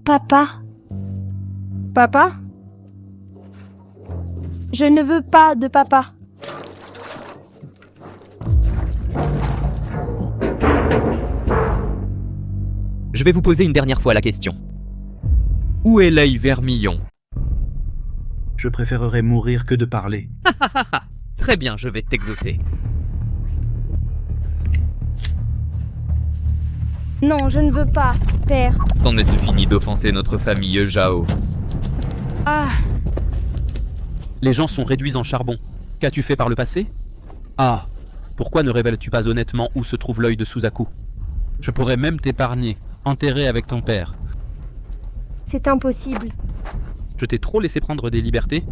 Papa? Papa? Je ne veux pas de papa. Je vais vous poser une dernière fois la question. Où est l'œil vermillon? Je préférerais mourir que de parler. Très bien, je vais t'exaucer. Non, je ne veux pas, père. C'en est fini d'offenser notre famille Zhao. Ah, Les gens sont réduits en charbon. Qu'as-tu fait par le passé? Ah, pourquoi ne révèles-tu pas honnêtement où se trouve l'œil de Suzaku? Je pourrais même t'épargner, enterré avec ton père. c'est impossible. Je t'ai trop laissé prendre des libertés?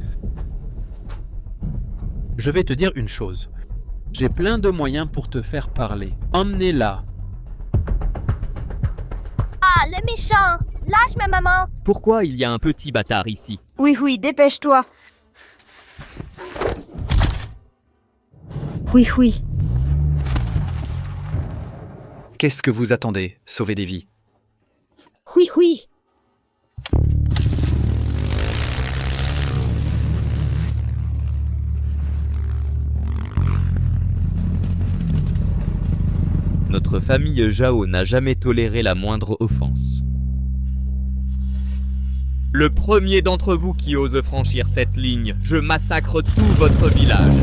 Je vais te dire une chose. J'ai plein de moyens pour te faire parler. Emmenez-la. Ah, le méchant! Lâche ma maman! Pourquoi il y a un petit bâtard ici? Oui, dépêche-toi. Oui. Qu'est-ce que vous attendez? Sauver des vies. Oui. Notre famille Zhao n'a jamais toléré la moindre offense. Le premier d'entre vous qui ose franchir cette ligne, je massacre tout votre village.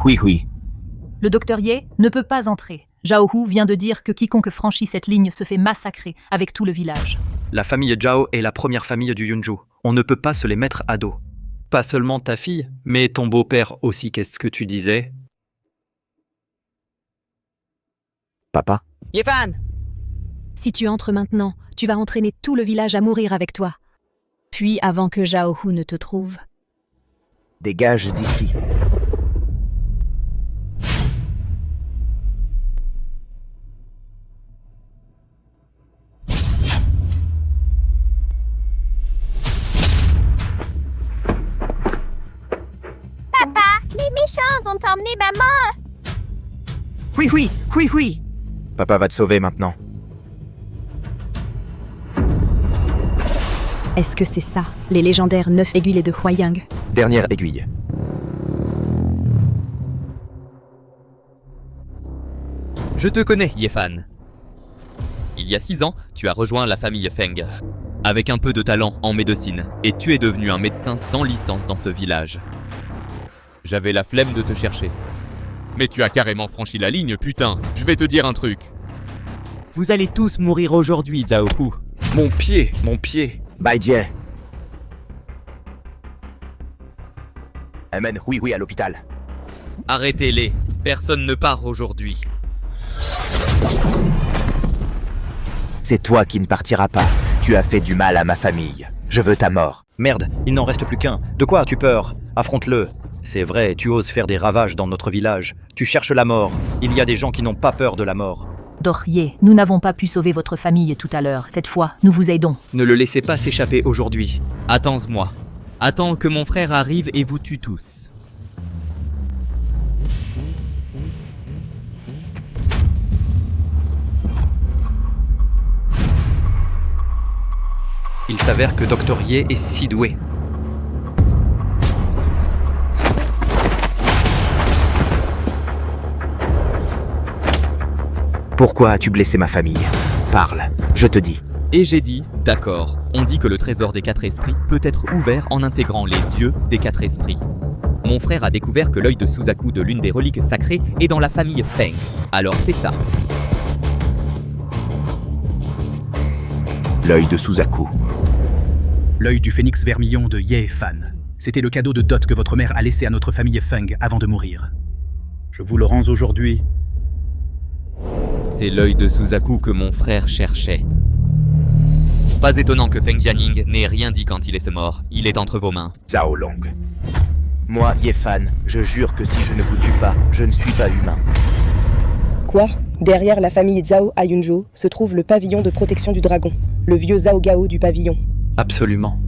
Oui. Le docteur Ye ne peut pas entrer. Zhao Hu vient de dire que quiconque franchit cette ligne se fait massacrer avec tout le village. La famille Zhao est la première famille du Yunju. On ne peut pas se les mettre à dos. Pas seulement ta fille, mais ton beau-père aussi. Qu'est-ce que tu disais? Papa? Yefan! Si tu entres maintenant, tu vas entraîner tout le village à mourir avec toi. Puis avant que Zhao Hu ne te trouve. Dégage d'ici. Papa, les méchants ont emmené maman! Oui. Papa va te sauver maintenant. Est-ce que c'est ça, les légendaires 9 aiguilles de Huaiyang? Dernière aiguille. Je te connais, Yefan. Il y a 6 ans, tu as rejoint la famille Feng, avec un peu de talent en médecine, et tu es devenu un médecin sans licence dans ce village. J'avais la flemme de te chercher. Mais tu as carrément franchi la ligne, putain. Je vais te dire un truc. Vous allez tous mourir aujourd'hui, Zhao Hu. Mon pied. Baijie. Amène oui à l'hôpital. Arrêtez-les. Personne ne part aujourd'hui. C'est toi qui ne partiras pas. Tu as fait du mal à ma famille. Je veux ta mort. Merde, il n'en reste plus qu'un. De quoi as-tu peur? Affronte-le. C'est vrai, tu oses faire des ravages dans notre village. Tu cherches la mort. Il y a des gens qui n'ont pas peur de la mort. Docteur Ye, nous n'avons pas pu sauver votre famille tout à l'heure. Cette fois, nous vous aidons. Ne le laissez pas s'échapper aujourd'hui. Attends-moi. Attends que mon frère arrive et vous tue tous. Il s'avère que Dr. Ye est si doué. Pourquoi as-tu blessé ma famille? Parle, je te dis. Et j'ai dit, d'accord, on dit que le trésor des 4 esprits peut être ouvert en intégrant les dieux des 4 esprits. Mon frère a découvert que l'œil de Suzaku de l'une des reliques sacrées est dans la famille Feng. Alors c'est ça. L'œil de Suzaku. L'œil du phénix vermillon de Ye Fan. C'était le cadeau de dot que votre mère a laissé à notre famille Feng avant de mourir. Je vous le rends aujourd'hui. C'est l'œil de Suzaku que mon frère cherchait. Pas étonnant que Feng Jianing n'ait rien dit quand il est mort. Il est entre vos mains. Zhao Long. Moi, Yefan, je jure que si je ne vous tue pas, je ne suis pas humain. Quoi? Derrière la famille Zhao à Yunzhou se trouve le pavillon de protection du dragon, le vieux Zhao Gao du pavillon. Absolument.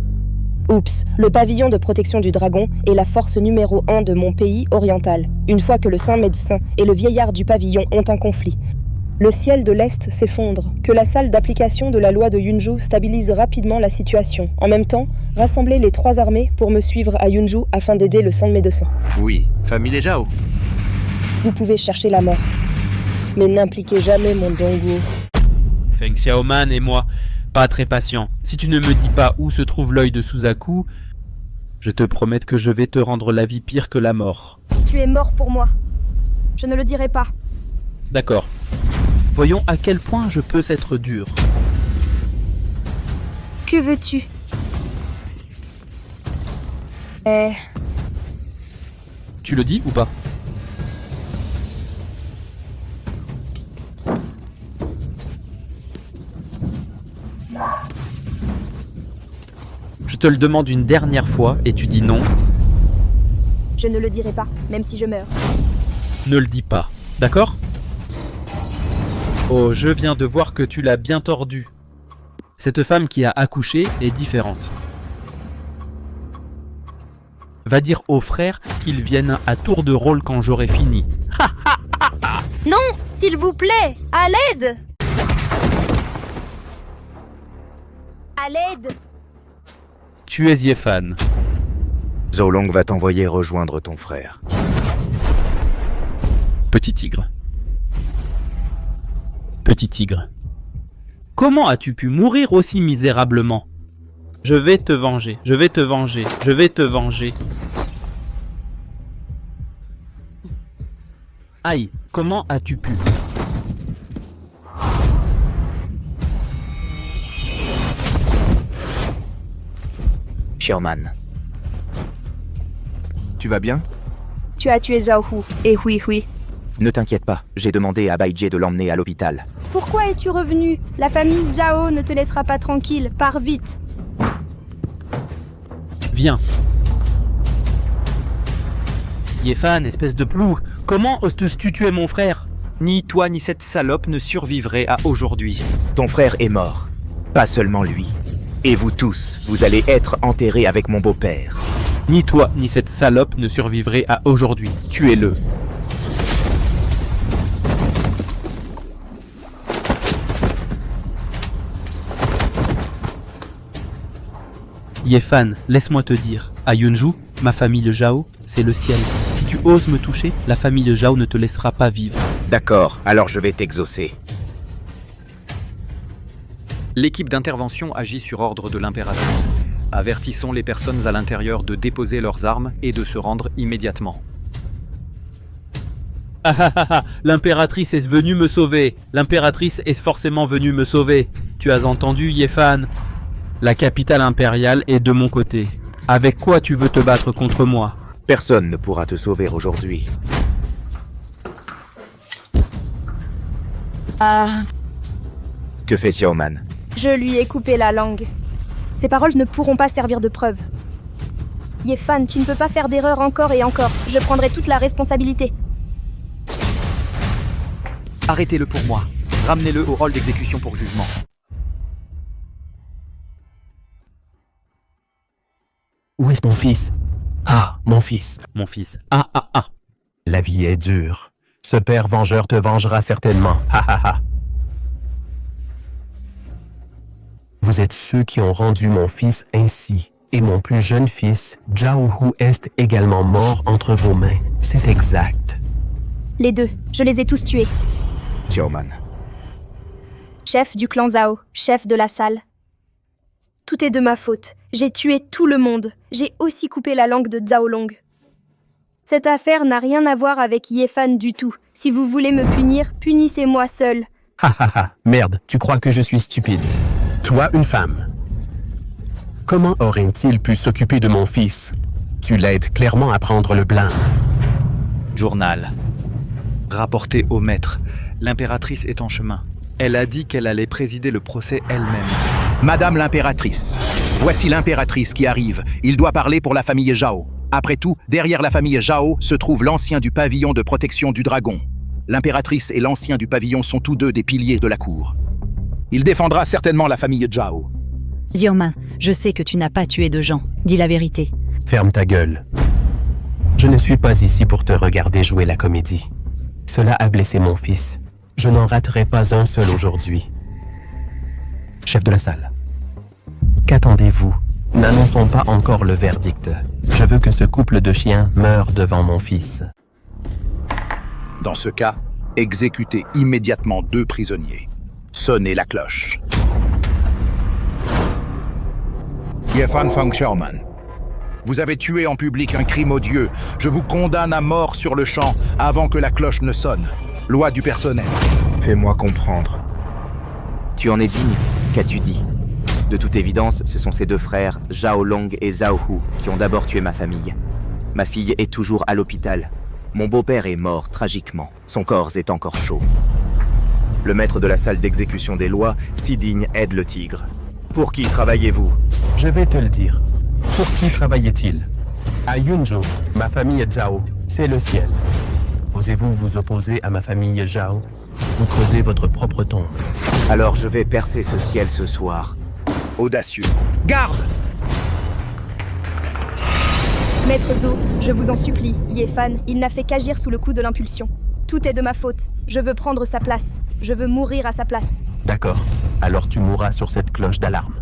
Oups, le pavillon de protection du dragon est la force numéro 1 de mon pays oriental. Une fois que le saint médecin et le vieillard du pavillon ont un conflit, Le ciel de l'Est s'effondre, que la salle d'application de la loi de Yunju stabilise rapidement la situation. En même temps, rassemblez les 3 armées pour me suivre à Yunju afin d'aider le sang de médecin. Oui, famille Zhao. Vous pouvez chercher la mort, mais n'impliquez jamais mon Dongguo. Feng Xiaoman et moi, pas très patients. Si tu ne me dis pas où se trouve l'œil de Suzaku, je te promets que je vais te rendre la vie pire que la mort. Tu es mort pour moi. Je ne le dirai pas. D'accord. Voyons à quel point je peux être dur. Que veux-tu? Tu le dis ou pas? Je te le demande une dernière fois et tu dis non. Je ne le dirai pas, même si je meurs. Ne le dis pas, d'accord? Oh, je viens de voir que tu l'as bien tordu. Cette femme qui a accouché est différente. Va dire aux frères qu'ils viennent à tour de rôle quand j'aurai fini. Non, s'il vous plaît, à l'aide! À l'aide! Tu es Yefan. Zhao Long va t'envoyer rejoindre ton frère. Petit tigre. Petit tigre. Comment as-tu pu mourir aussi misérablement? Je vais te venger, je vais te venger, je vais te venger. Aïe, comment as-tu pu? Xiaoman. Tu vas bien? Tu as tué Zhao Hu, et oui. Ne t'inquiète pas, j'ai demandé à Bai Jie de l'emmener à l'hôpital. Pourquoi es-tu revenu? La famille Zhao ne te laissera pas tranquille, pars vite. Viens. Yefan, espèce de plou, comment oses-tu tuer mon frère? Ni toi ni cette salope ne survivraient à aujourd'hui. Ton frère est mort. Pas seulement lui. Et vous tous, vous allez être enterrés avec mon beau-père. Ni toi, ni cette salope ne survivraient à aujourd'hui. Tuez-le. Yefan, laisse-moi te dire, à Yunju, ma famille Zhao, c'est le ciel. Si tu oses me toucher, la famille Zhao ne te laissera pas vivre. D'accord, alors je vais t'exaucer. L'équipe d'intervention agit sur ordre de l'impératrice. Avertissons les personnes à l'intérieur de déposer leurs armes et de se rendre immédiatement. L'impératrice est venue me sauver. L'impératrice est forcément venue me sauver. Tu as entendu, Yefan? La capitale impériale est de mon côté. Avec quoi tu veux te battre contre moi? Personne ne pourra te sauver aujourd'hui. Que fait Xiaoman? Je lui ai coupé la langue. Ces paroles ne pourront pas servir de preuve. Yefan, tu ne peux pas faire d'erreur encore et encore. Je prendrai toute la responsabilité. Arrêtez-le pour moi. Ramenez-le au rôle d'exécution pour jugement. Où est mon fils? Ah, mon fils. Mon fils. La vie est dure. Ce père vengeur te vengera certainement. Vous êtes ceux qui ont rendu mon fils ainsi. Et mon plus jeune fils, Zhao Hu, est également mort entre vos mains. C'est exact. Les deux, je les ai tous tués. Xiaoman. Chef du clan Zhao, chef de la salle. Tout est de ma faute. J'ai tué tout le monde. J'ai aussi coupé la langue de Zhao Long. Cette affaire n'a rien à voir avec Yefan du tout. Si vous voulez me punir, punissez-moi seul. Merde, tu crois que je suis stupide? Toi, une femme. Comment aurait-il pu s'occuper de mon fils? Tu l'aides clairement à prendre le blanc. Journal. Rapporté au maître. L'impératrice est en chemin. Elle a dit qu'elle allait présider le procès elle-même. Madame l'impératrice, voici l'impératrice qui arrive. Il doit parler pour la famille Zhao. Après tout, derrière la famille Zhao se trouve l'ancien du pavillon de protection du dragon. L'impératrice et l'ancien du pavillon sont tous deux des piliers de la cour. Il défendra certainement la famille Zhao. Xiaoman, je sais que tu n'as pas tué de gens. Dis la vérité. Ferme ta gueule. Je ne suis pas ici pour te regarder jouer la comédie. Cela a blessé mon fils. Je n'en raterai pas un seul aujourd'hui. Chef de la salle. Qu'attendez-vous? N'annonçons pas encore le verdict. Je veux que ce couple de chiens meure devant mon fils. Dans ce cas, exécutez immédiatement 2 prisonniers. Sonnez la cloche. Yefan Fang Sherman, vous avez tué en public un crime odieux. Je vous condamne à mort sur le champ avant que la cloche ne sonne. Loi du personnel. Fais-moi comprendre. Tu en es digne? Qu'as-tu dit? De toute évidence, ce sont ces 2 frères, Zhao Long et Zhao Hu, qui ont d'abord tué ma famille. Ma fille est toujours à l'hôpital. Mon beau-père est mort tragiquement. Son corps est encore chaud. Le maître de la salle d'exécution des lois, si digne, aide le tigre. Pour qui travaillez-vous? Je vais te le dire. Pour qui travaillait-il? À Yunzhou, ma famille Zhao, c'est le ciel. Osez-vous vous opposer à ma famille Zhao? Vous creusez votre propre tombe. Alors je vais percer ce ciel ce soir. Audacieux. Garde! Maître Zhou, je vous en supplie, Yefan, il n'a fait qu'agir sous le coup de l'impulsion. Tout est de ma faute. Je veux prendre sa place. Je veux mourir à sa place. D'accord. Alors tu mourras sur cette cloche d'alarme.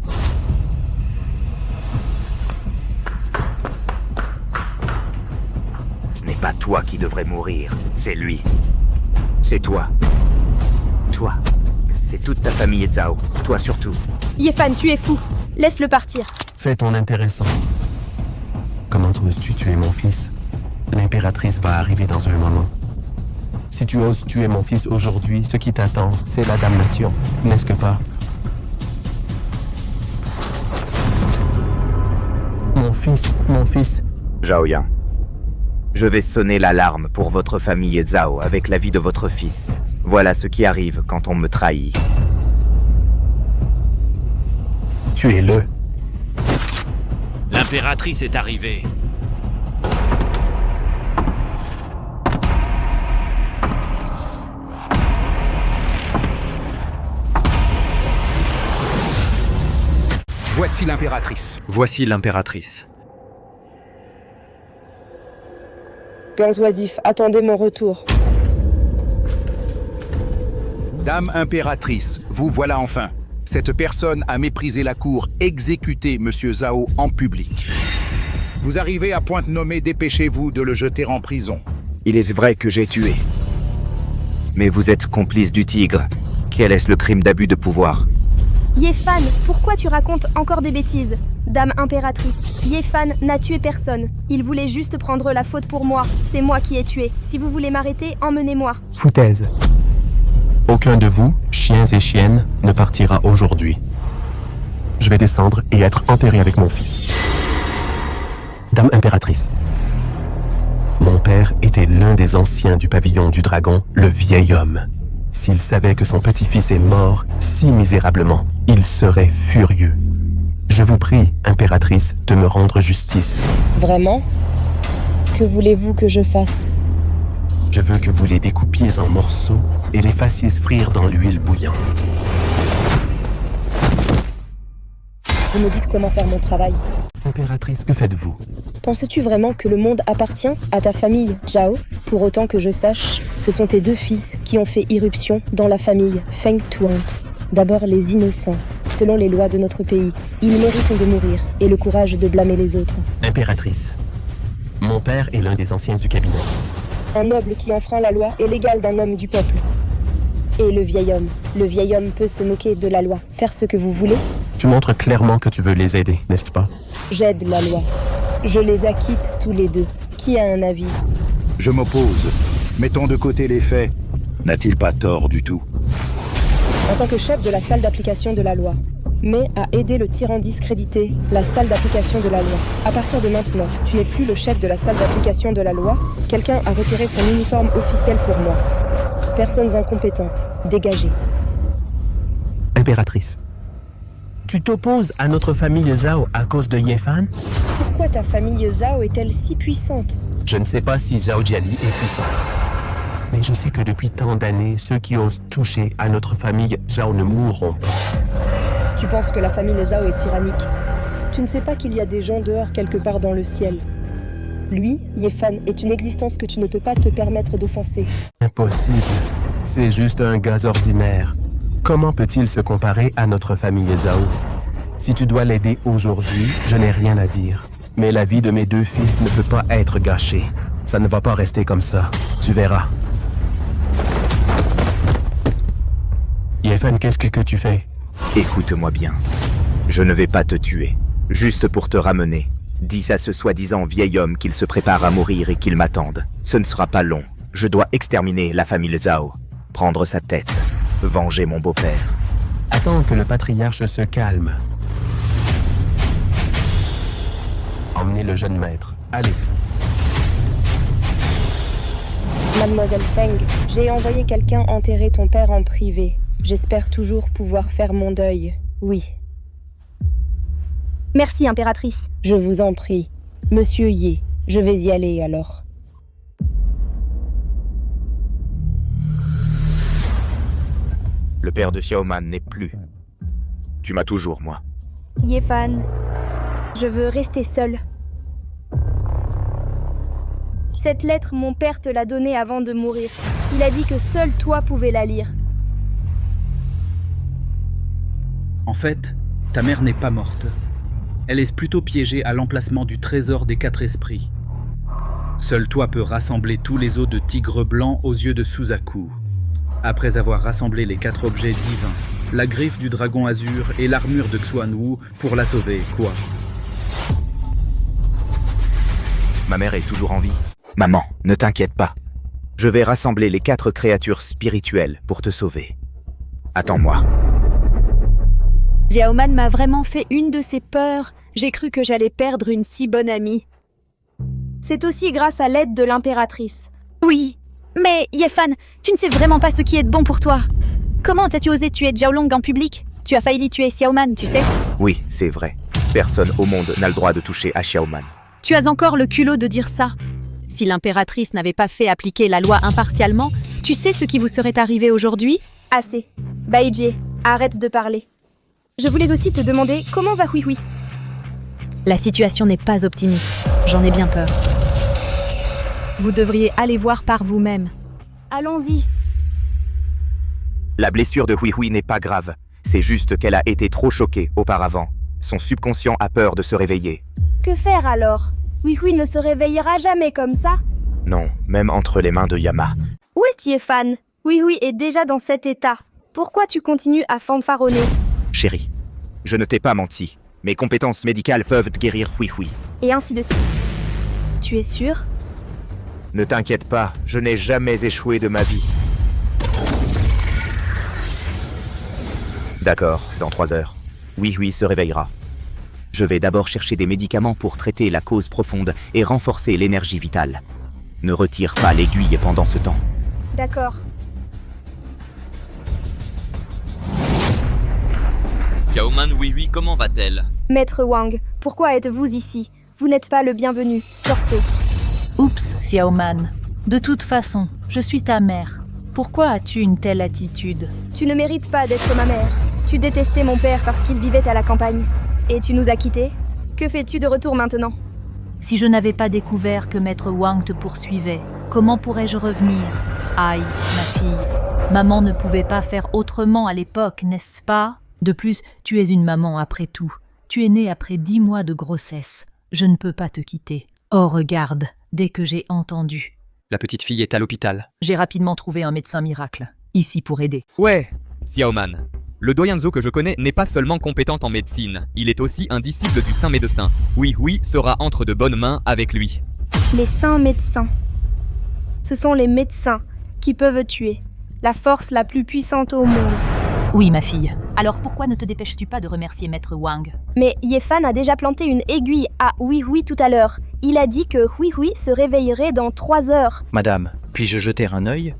Ce n'est pas toi qui devrais mourir, c'est lui. C'est toi. Toi. C'est toute ta famille Zhao. Toi surtout. Yefan, tu es fou. Laisse-le partir. Fais ton intéressant. Comment oses-tu tuer mon fils? L'impératrice va arriver dans un moment. Si tu oses tuer mon fils aujourd'hui, ce qui t'attend, c'est la damnation, n'est-ce que pas? Mon fils. Zhao Yang. Je vais sonner l'alarme pour votre famille Zhao avec la vie de votre fils. Voilà ce qui arrive quand on me trahit. Tuez-le. L'impératrice est arrivée. Voici l'impératrice. Voici l'impératrice. Gants oisifs, attendez mon retour. Dame impératrice, vous voilà enfin. Cette personne a méprisé la cour. Exécutez Monsieur Zhao en public. Vous arrivez à point nommée, dépêchez-vous de le jeter en prison. Il est vrai que j'ai tué. Mais vous êtes complice du tigre. Quel est le crime d'abus de pouvoir? Yefan, pourquoi tu racontes encore des bêtises? Dame impératrice, Yefan n'a tué personne. Il voulait juste prendre la faute pour moi. C'est moi qui ai tué. Si vous voulez m'arrêter, emmenez-moi. Foutaise. Aucun de vous, chiens et chiennes, ne partira aujourd'hui. Je vais descendre et être enterré avec mon fils. Dame impératrice. Mon père était l'un des anciens du pavillon du dragon, le vieil homme. S'il savait que son petit-fils est mort si misérablement, il serait furieux. Je vous prie, impératrice, de me rendre justice. Vraiment? Que voulez-vous que je fasse? Je veux que vous les découpiez en morceaux et les fassiez frire dans l'huile bouillante. Vous me dites comment faire mon travail. Impératrice, que faites-vous? Penses-tu vraiment que le monde appartient à ta famille, Zhao? Pour autant que je sache, ce sont tes 2 fils qui ont fait irruption dans la famille Feng Tuant. D'abord les innocents. Selon les lois de notre pays, ils méritent de mourir et le courage de blâmer les autres. Impératrice, mon père est l'un des anciens du cabinet. Un noble qui enfreint la loi est l'égal d'un homme du peuple. Et le vieil homme peut se moquer de la loi, faire ce que vous voulez. Tu montres clairement que tu veux les aider, n'est-ce pas? J'aide la loi. Je les acquitte tous les 2. Qui a un avis? Je m'oppose. Mettons de côté les faits. N'a-t-il pas tort du tout? En tant que chef de la salle d'application de la loi, mais à aider le tyran discrédité, la salle d'application de la loi. À partir de maintenant, tu n'es plus le chef de la salle d'application de la loi. Quelqu'un a retiré son uniforme officiel pour moi. Personnes incompétentes, dégagées. Impératrice, tu t'opposes à notre famille Zhao à cause de Yefan? Pourquoi ta famille Zhao est-elle si puissante? Je ne sais pas si Zhao Jiali est puissant. Mais je sais que depuis tant d'années, ceux qui osent toucher à notre famille Zhao ne mourront pas. Tu penses que la famille Zhao est tyrannique. Tu ne sais pas qu'il y a des gens dehors quelque part dans le ciel. Lui, Yefan, est une existence que tu ne peux pas te permettre d'offenser. Impossible. C'est juste un gars ordinaire. Comment peut-il se comparer à notre famille Zhao? Si tu dois l'aider aujourd'hui, je n'ai rien à dire. Mais la vie de mes 2 fils ne peut pas être gâchée. Ça ne va pas rester comme ça. Tu verras. Yefan, qu'est-ce que tu fais? Écoute-moi bien. Je ne vais pas te tuer. Juste pour te ramener. Dis à ce soi-disant vieil homme qu'il se prépare à mourir et qu'il m'attende. Ce ne sera pas long. Je dois exterminer la famille Zhao. Prendre sa tête. Venger mon beau-père. Attends que le patriarche se calme. Emmenez le jeune maître. Allez. Mademoiselle Feng, j'ai envoyé quelqu'un enterrer ton père en privé. J'espère toujours pouvoir faire mon deuil. Oui. Merci, impératrice. Je vous en prie. Monsieur Ye, je vais y aller alors. Le père de Xiaoman n'est plus. Tu m'as toujours, moi. Yefan, je veux rester seule. Cette lettre, mon père te l'a donnée avant de mourir. Il a dit que seul toi pouvais la lire. En fait, ta mère n'est pas morte. Elle est plutôt piégée à l'emplacement du trésor des 4 esprits. Seul toi peux rassembler tous les os de tigre blanc aux yeux de Suzaku. Après avoir rassemblé les 4 objets divins, la griffe du dragon azur et l'armure de Xuanwu pour la sauver, quoi. Ma mère est toujours en vie. Maman, ne t'inquiète pas. Je vais rassembler les 4 créatures spirituelles pour te sauver. Attends-moi. Xiaoman m'a vraiment fait une de ses peurs. J'ai cru que j'allais perdre une si bonne amie. C'est aussi grâce à l'aide de l'impératrice. Oui, mais Yefan, tu ne sais vraiment pas ce qui est de bon pour toi. Comment as-tu osé tuer Zhaolong en public? Tu as failli tuer Xiaoman, tu sais. Oui, c'est vrai. Personne au monde n'a le droit de toucher à Xiaoman. Tu as encore le culot de dire ça. Si l'impératrice n'avait pas fait appliquer la loi impartialement, tu sais ce qui vous serait arrivé aujourd'hui? Assez. Baïjie, arrête de parler. Je voulais aussi te demander comment va Hui Hui. La situation n'est pas optimiste. J'en ai bien peur. Vous devriez aller voir par vous-même. Allons-y. La blessure de Hui Hui n'est pas grave. C'est juste qu'elle a été trop choquée auparavant. Son subconscient a peur de se réveiller. Que faire alors? Hui Hui ne se réveillera jamais comme ça? Non, même entre les mains de Yama. Où est Yefan? Hui Hui est déjà dans cet état. Pourquoi tu continues à fanfaronner? Chérie, je ne t'ai pas menti. Mes compétences médicales peuvent guérir Hui Hui. Et ainsi de suite. Tu es sûr? Ne t'inquiète pas, je n'ai jamais échoué de ma vie. D'accord, dans 3 heures. Hui Hui se réveillera. Je vais d'abord chercher des médicaments pour traiter la cause profonde et renforcer l'énergie vitale. Ne retire pas l'aiguille pendant ce temps. D'accord. Xiaoman Hui Hui, comment va-t-elle? Maître Wang, pourquoi êtes-vous ici? Vous n'êtes pas le bienvenu. Sortez. Oups, Xiaoman. De toute façon, je suis ta mère. Pourquoi as-tu une telle attitude? Tu ne mérites pas d'être ma mère. Tu détestais mon père parce qu'il vivait à la campagne. Et tu nous as quittés. Que fais-tu de retour maintenant? Si je n'avais pas découvert que Maître Wang te poursuivait, comment pourrais-je revenir? Aïe, ma fille. Maman ne pouvait pas faire autrement à l'époque, n'est-ce pas? De plus, tu es une maman après tout. Tu es née après 10 mois de grossesse. Je ne peux pas te quitter. Oh, regarde, dès que j'ai entendu. La petite fille est à l'hôpital. J'ai rapidement trouvé un médecin miracle, ici pour aider. Ouais, Xiaoman. Le doyen Zhou que je connais n'est pas seulement compétent en médecine, il est aussi un disciple du saint médecin. Hui Hui sera entre de bonnes mains avec lui. Les saints médecins. Ce sont les médecins qui peuvent tuer. La force la plus puissante au monde. Oui, ma fille. Alors pourquoi ne te dépêches-tu pas de remercier Maître Wang? Mais Yefan a déjà planté une aiguille à Hui Hui tout à l'heure. Il a dit que Hui Hui se réveillerait dans 3 heures. Madame, puis-je jeter un œil?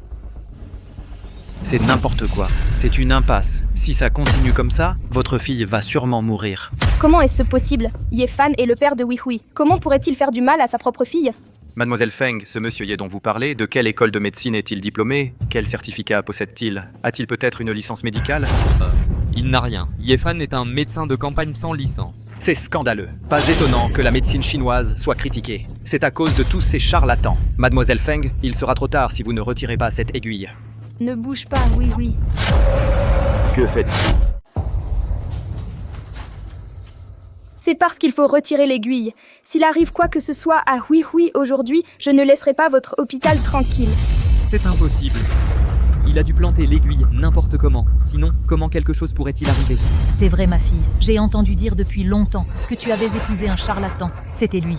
C'est n'importe quoi. C'est une impasse. Si ça continue comme ça, votre fille va sûrement mourir. Comment est-ce possible? Yefan est le père de Hui Hui. Comment pourrait-il faire du mal à sa propre fille? Mademoiselle Feng, ce monsieur Ye dont vous parlez, de quelle école de médecine est-il diplômé? Quel certificat possède-t-il? A-t-il peut-être une licence médicale? Il n'a rien. Yefan est un médecin de campagne sans licence. C'est scandaleux. Pas étonnant que la médecine chinoise soit critiquée. C'est à cause de tous ces charlatans. Mademoiselle Feng, il sera trop tard si vous ne retirez pas cette aiguille. Ne bouge pas, oui. Que faites-vous? C'est parce qu'il faut retirer l'aiguille. S'il arrive quoi que ce soit à Oui aujourd'hui, je ne laisserai pas votre hôpital tranquille. C'est impossible. Il a dû planter l'aiguille n'importe comment. Sinon, comment quelque chose pourrait-il arriver? C'est vrai, ma fille. J'ai entendu dire depuis longtemps que tu avais épousé un charlatan. C'était lui.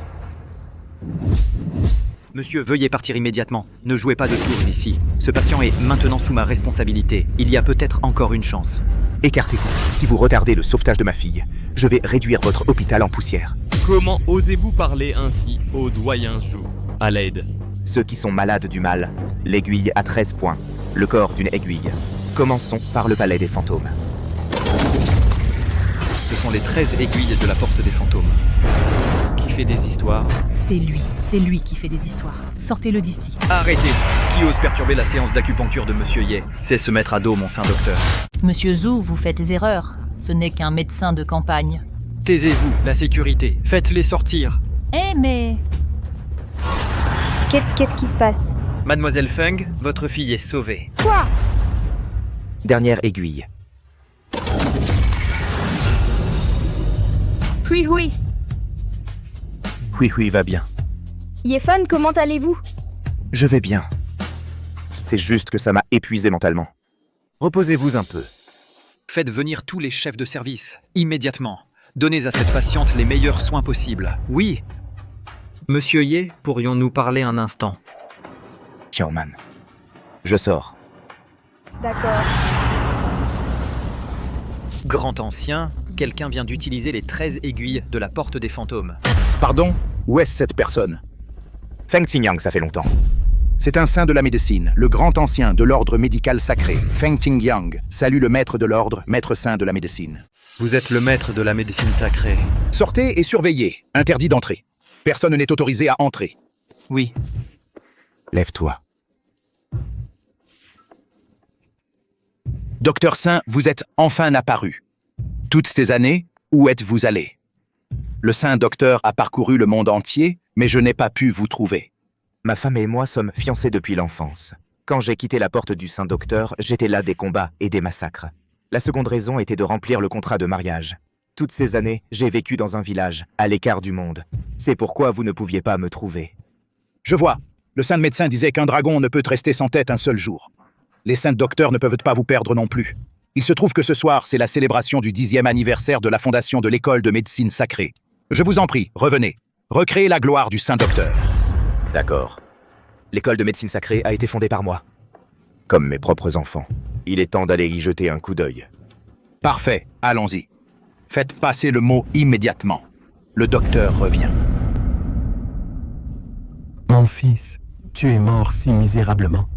Monsieur, veuillez partir immédiatement. Ne jouez pas de tours ici. Ce patient est maintenant sous ma responsabilité. Il y a peut-être encore une chance. Écartez-vous. Si vous retardez le sauvetage de ma fille, je vais réduire votre hôpital en poussière. Comment osez-vous parler ainsi au doyen Zhou? À l'aide. Ceux qui sont malades du mal, l'aiguille à 13 points, le corps d'une aiguille. Commençons par le palais des fantômes. Ce sont les 13 aiguilles de la porte des fantômes. Qui fait des histoires? C'est lui qui fait des histoires. Sortez-le d'ici. Arrêtez! Qui ose perturber la séance d'acupuncture de Monsieur Ye? C'est se mettre à dos, mon saint docteur. Monsieur Zhou, vous faites des erreurs. Ce n'est qu'un médecin de campagne. Taisez-vous, la sécurité. Faites-les sortir. Mais... Qu'est-ce qui se passe? Mademoiselle Feng, votre fille est sauvée. Quoi? Dernière aiguille. Oui. Oui, va bien. Yefan, comment allez-vous? Je vais bien. C'est juste que ça m'a épuisé mentalement. Reposez-vous un peu. Faites venir tous les chefs de service, immédiatement. Donnez à cette patiente les meilleurs soins possibles. Oui. Monsieur Ye, pourrions-nous parler un instant? Xiaoman. Je sors. D'accord. Grand ancien, quelqu'un vient d'utiliser les 13 aiguilles de la porte des fantômes. Pardon? Où est cette personne? Feng Qingyang, ça fait longtemps. C'est un saint de la médecine, le grand ancien de l'ordre médical sacré, Feng Qingyang. Salue le maître de l'ordre, maître saint de la médecine. Vous êtes le maître de la médecine sacrée. Sortez et surveillez. Interdit d'entrer. Personne n'est autorisé à entrer. Oui. Lève-toi. Docteur Saint, vous êtes enfin apparu. Toutes ces années, où êtes-vous allé? Le saint docteur a parcouru le monde entier, mais je n'ai pas pu vous trouver. Ma femme et moi sommes fiancés depuis l'enfance. Quand j'ai quitté la porte du saint docteur, j'étais là des combats et des massacres. La seconde raison était de remplir le contrat de mariage. Toutes ces années, j'ai vécu dans un village, à l'écart du monde. C'est pourquoi vous ne pouviez pas me trouver. Je vois. Le saint médecin disait qu'un dragon ne peut rester sans tête un seul jour. Les saints docteurs ne peuvent pas vous perdre non plus. Il se trouve que ce soir, c'est la célébration du 10e anniversaire de la fondation de l'école de médecine sacrée. Je vous en prie, revenez. Recréez la gloire du saint docteur. D'accord. L'école de médecine sacrée a été fondée par moi. Comme mes propres enfants. Il est temps d'aller y jeter un coup d'œil. Parfait, allons-y. Faites passer le mot immédiatement. Le docteur revient. Mon fils, tu es mort si misérablement.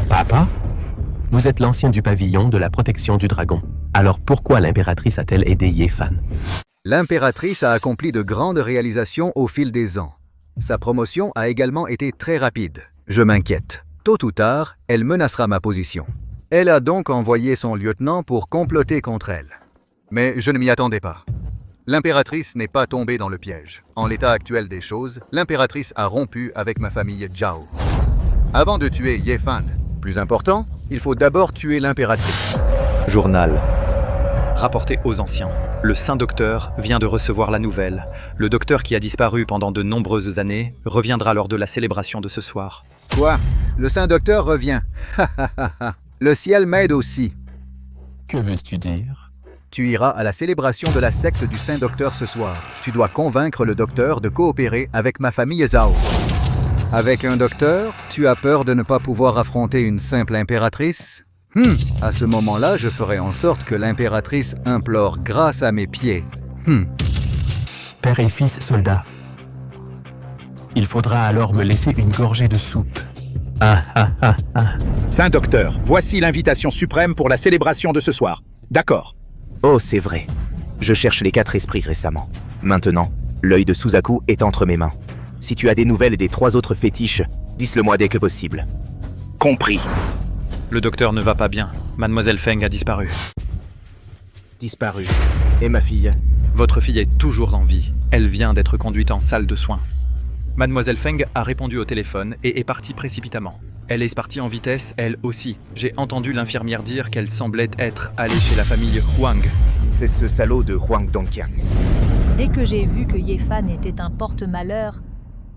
Papa, vous êtes l'ancien du pavillon de la protection du dragon. Alors pourquoi l'impératrice a-t-elle aidé Yefan? L'impératrice a accompli de grandes réalisations au fil des ans. Sa promotion a également été très rapide. Je m'inquiète. Tôt ou tard, elle menacera ma position. Elle a donc envoyé son lieutenant pour comploter contre elle. Mais je ne m'y attendais pas. L'impératrice n'est pas tombée dans le piège. En l'état actuel des choses, l'impératrice a rompu avec ma famille Zhao. Avant de tuer Yefan, plus important, il faut d'abord tuer l'impératrice. Journal. Rapporté aux anciens. Le saint docteur vient de recevoir la nouvelle. Le docteur qui a disparu pendant de nombreuses années reviendra lors de la célébration de ce soir. Quoi? Le saint docteur revient. Le ciel m'aide aussi. Que veux-tu dire? Tu iras à la célébration de la secte du saint docteur ce soir. Tu dois convaincre le docteur de coopérer avec ma famille Zhao. Avec un docteur, tu as peur de ne pas pouvoir affronter une simple impératrice? À ce moment-là, je ferai en sorte que l'impératrice implore grâce à mes pieds. Père et fils soldats. Il faudra alors me laisser une gorgée de soupe. Saint docteur, voici l'invitation suprême pour la célébration de ce soir. D'accord. Oh, c'est vrai. Je cherche les 4 esprits récemment. Maintenant, l'œil de Suzaku est entre mes mains. Si tu as des nouvelles des 3 autres fétiches, dis-le-moi dès que possible. Compris. Le docteur ne va pas bien. Mademoiselle Feng a disparu. Disparu. Et ma fille? Votre fille est toujours en vie. Elle vient d'être conduite en salle de soins. Mademoiselle Feng a répondu au téléphone et est partie précipitamment. Elle est partie en vitesse, elle aussi. J'ai entendu l'infirmière dire qu'elle semblait être allée chez la famille Huang. C'est ce salaud de Huang Dongqiang. Dès que j'ai vu que Yefan était un porte-malheur,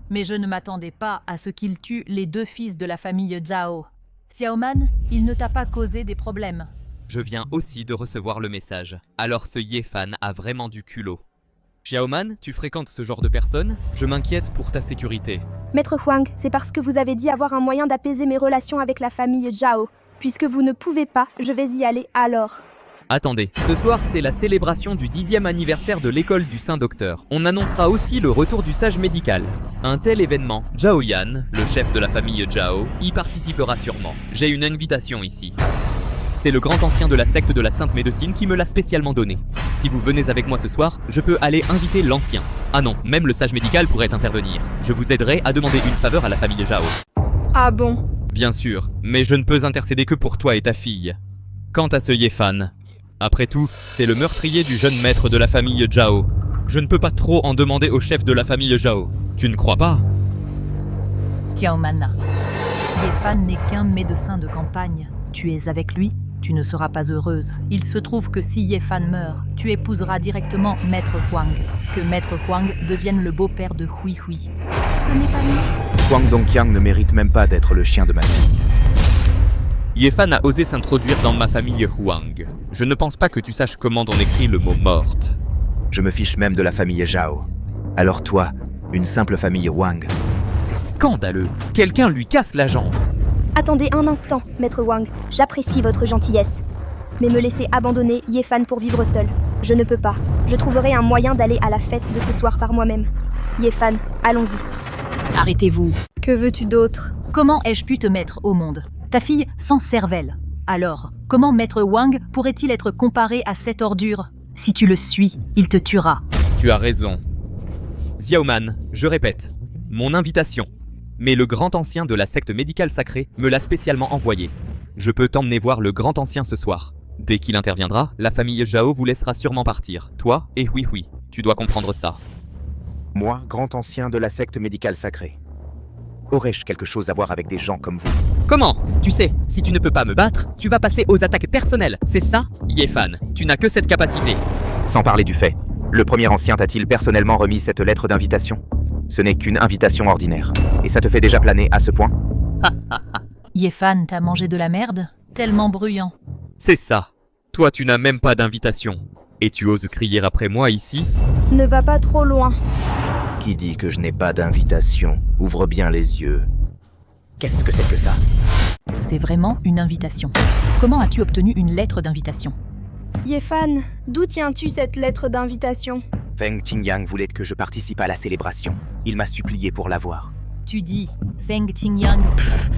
mais je ne m'attendais pas à ce qu'il tue les 2 fils de la famille Zhao. Xiaoman, il ne t'a pas causé des problèmes. Je viens aussi de recevoir le message. Alors ce Yefan a vraiment du culot. Xiaoman, tu fréquentes ce genre de personnes? Je m'inquiète pour ta sécurité. Maître Huang, c'est parce que vous avez dit avoir un moyen d'apaiser mes relations avec la famille Zhao. Puisque vous ne pouvez pas, je vais y aller alors. Attendez, ce soir c'est la célébration du 10e anniversaire de l'école du Saint-Docteur. On annoncera aussi le retour du sage médical. Un tel événement, Zhao Yan, le chef de la famille Zhao, y participera sûrement. J'ai une invitation ici. C'est le grand ancien de la secte de la Sainte Médecine qui me l'a spécialement donné. Si vous venez avec moi ce soir, je peux aller inviter l'ancien. Ah non, même le sage médical pourrait intervenir. Je vous aiderai à demander une faveur à la famille Zhao. Ah bon? Bien sûr, mais je ne peux intercéder que pour toi et ta fille. Quant à ce Yefan, après tout, c'est le meurtrier du jeune maître de la famille Zhao. Je ne peux pas trop en demander au chef de la famille Zhao. Tu ne crois pas? Xiaomana, Yefan n'est qu'un médecin de campagne. Tu es avec lui, tu ne seras pas heureuse. Il se trouve que si Yefan meurt, tu épouseras directement Maître Huang. Que Maître Huang devienne le beau-père de Hui Hui. Ce n'est pas mieux. Huang Dongqiang ne mérite même pas d'être le chien de ma fille. Yefan a osé s'introduire dans ma famille Huang. Je ne pense pas que tu saches comment on écrit le mot morte. Je me fiche même de la famille Zhao. Alors toi, une simple famille Wang. C'est scandaleux. Quelqu'un lui casse la jambe. Attendez un instant, Maître Huang. J'apprécie votre gentillesse. Mais me laisser abandonner Yefan pour vivre seul. Je ne peux pas. Je trouverai un moyen d'aller à la fête de ce soir par moi-même. Yefan, allons-y. Arrêtez-vous. Que veux-tu d'autre? Comment ai-je pu te mettre au monde? Ta fille sans cervelle. Alors, comment Maître Wang pourrait-il être comparé à cette ordure? Si tu le suis, il te tuera. Tu as raison. Xiaoman, je répète, mon invitation. Mais le grand ancien de la secte médicale sacrée me l'a spécialement envoyé. Je peux t'emmener voir le grand ancien ce soir. Dès qu'il interviendra, la famille Zhao vous laissera sûrement partir. Toi et Hui Hui. Tu dois comprendre ça. Moi, grand ancien de la secte médicale sacrée. Aurais-je quelque chose à voir avec des gens comme vous? Comment? Tu sais, si tu ne peux pas me battre, tu vas passer aux attaques personnelles. C'est ça, Yefan? Tu n'as que cette capacité. Sans parler du fait, le premier ancien t'a-t-il personnellement remis cette lettre d'invitation? Ce n'est qu'une invitation ordinaire. Et ça te fait déjà planer à ce point? Yefan t'a mangé de la merde? Tellement bruyant. C'est ça. Toi, tu n'as même pas d'invitation. Et tu oses crier après moi ici? Ne va pas trop loin. Qui dit que je n'ai pas d'invitation? Ouvre bien les yeux. Qu'est-ce que c'est que ça? C'est vraiment une invitation. Comment as-tu obtenu une lettre d'invitation? Yefan, d'où tiens-tu cette lettre d'invitation? Feng Qingyang voulait que je participe à la célébration. Il m'a supplié pour l'avoir. Tu dis, Feng Qingyang,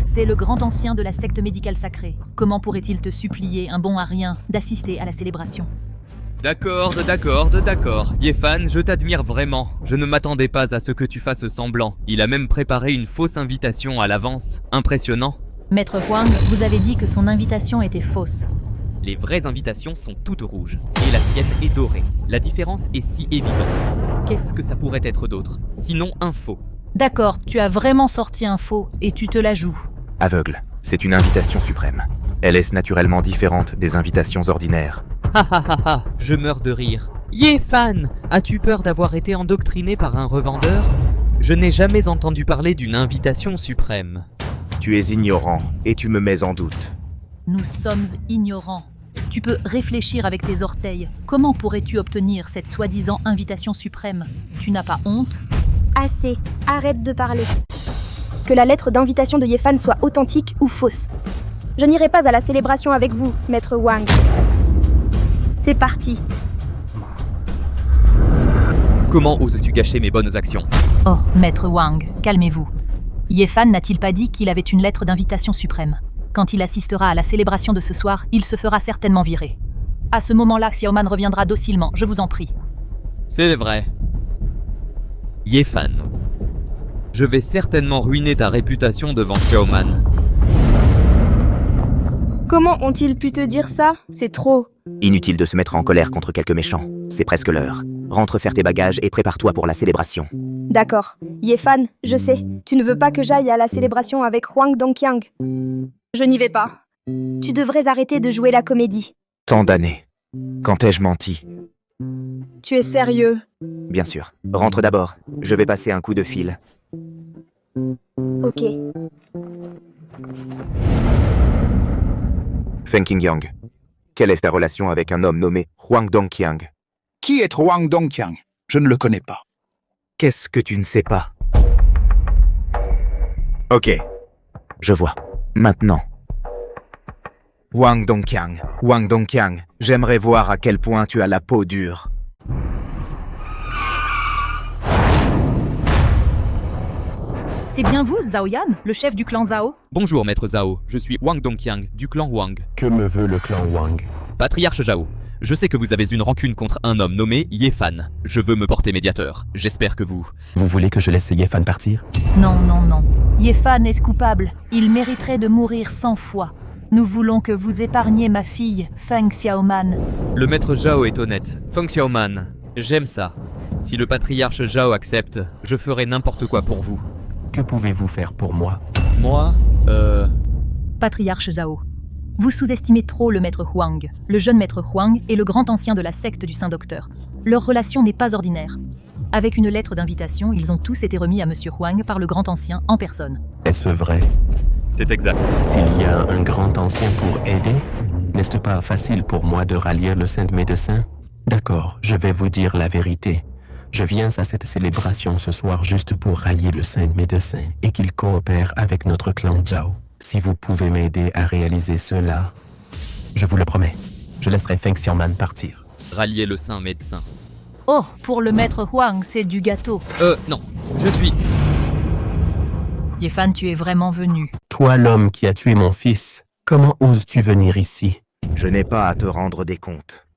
c'est le grand ancien de la secte médicale sacrée. Comment pourrait-il te supplier, un bon à rien, d'assister à la célébration? D'accord. Yefan, je t'admire vraiment. Je ne m'attendais pas à ce que tu fasses semblant. Il a même préparé une fausse invitation à l'avance. Impressionnant. Maître Huang, vous avez dit que son invitation était fausse. Les vraies invitations sont toutes rouges, et la sienne est dorée. La différence est si évidente. Qu'est-ce que ça pourrait être d'autre, sinon un faux? D'accord, tu as vraiment sorti un faux, et tu te la joues. Aveugle, c'est une invitation suprême. Elle est naturellement différente des invitations ordinaires. Je meurs de rire. Yefan, as-tu peur d'avoir été endoctriné par un revendeur? Je n'ai jamais entendu parler d'une invitation suprême. Tu es ignorant, et tu me mets en doute. Nous sommes ignorants. Tu peux réfléchir avec tes orteils. Comment pourrais-tu obtenir cette soi-disant invitation suprême? Tu n'as pas honte? Assez, arrête de parler. Que la lettre d'invitation de Yefan soit authentique ou fausse. Je n'irai pas à la célébration avec vous, Maître Wang. C'est parti. Comment oses-tu gâcher mes bonnes actions? Oh, Maître Wang, calmez-vous. Yefan n'a-t-il pas dit qu'il avait une lettre d'invitation suprême? Quand il assistera à la célébration de ce soir, il se fera certainement virer. À ce moment-là, Xiaoman reviendra docilement, je vous en prie. C'est vrai. Yefan, je vais certainement ruiner ta réputation devant Xiaoman. Comment ont-ils pu te dire ça? C'est trop. Inutile de se mettre en colère contre quelques méchants. C'est presque l'heure. Rentre faire tes bagages et prépare-toi pour la célébration. D'accord. Yefan, je sais. Tu ne veux pas que j'aille à la célébration avec Huang Dongqiang. Je n'y vais pas. Tu devrais arrêter de jouer la comédie. Tant d'années. Quand ai-je menti? Tu es sérieux? Bien sûr. Rentre d'abord. Je vais passer un coup de fil. Ok. Feng Qingyang. Quelle est ta relation avec un homme nommé Huang Dongqiang? Qui est Huang Dongqiang? Je ne le connais pas. Qu'est-ce que tu ne sais pas? Ok. Je vois. Maintenant. Huang Dongqiang, j'aimerais voir à quel point tu as la peau dure. C'est bien vous, Zhao Yan, le chef du clan Zhao? Bonjour maître Zhao, je suis Huang Dongqiang, du clan Huang. Que me veut le clan Wang? Patriarche Zhao, je sais que vous avez une rancune contre un homme nommé Yefan. Je veux me porter médiateur. J'espère que vous... Vous voulez que je laisse Yefan partir? Non. Yefan est coupable. Il mériterait de mourir 100 fois. Nous voulons que vous épargniez ma fille, Feng Xiaoman. Le maître Zhao est honnête. Feng Xiaoman, j'aime ça. Si le patriarche Zhao accepte, je ferai n'importe quoi pour vous. Que pouvez-vous faire pour moi? Moi, Patriarche Zhao, vous sous-estimez trop le maître Huang. Le jeune maître Huang est le grand ancien de la secte du Saint-Docteur. Leur relation n'est pas ordinaire. Avec une lettre d'invitation, ils ont tous été remis à monsieur Huang par le grand ancien en personne. Est-ce vrai? C'est exact. S'il y a un grand ancien pour aider, n'est-ce pas facile pour moi de rallier le saint médecin? D'accord, je vais vous dire la vérité. Je viens à cette célébration ce soir juste pour rallier le saint médecin et qu'il coopère avec notre clan Zhao. Si vous pouvez m'aider à réaliser cela, je vous le promets, je laisserai Feng Xiaoman partir. Rallier le saint médecin. Oh, pour le maître Huang, c'est du gâteau. Non, je suis... Yefan, tu es vraiment venu. Toi, l'homme qui a tué mon fils, comment oses-tu venir ici? Je n'ai pas à te rendre des comptes.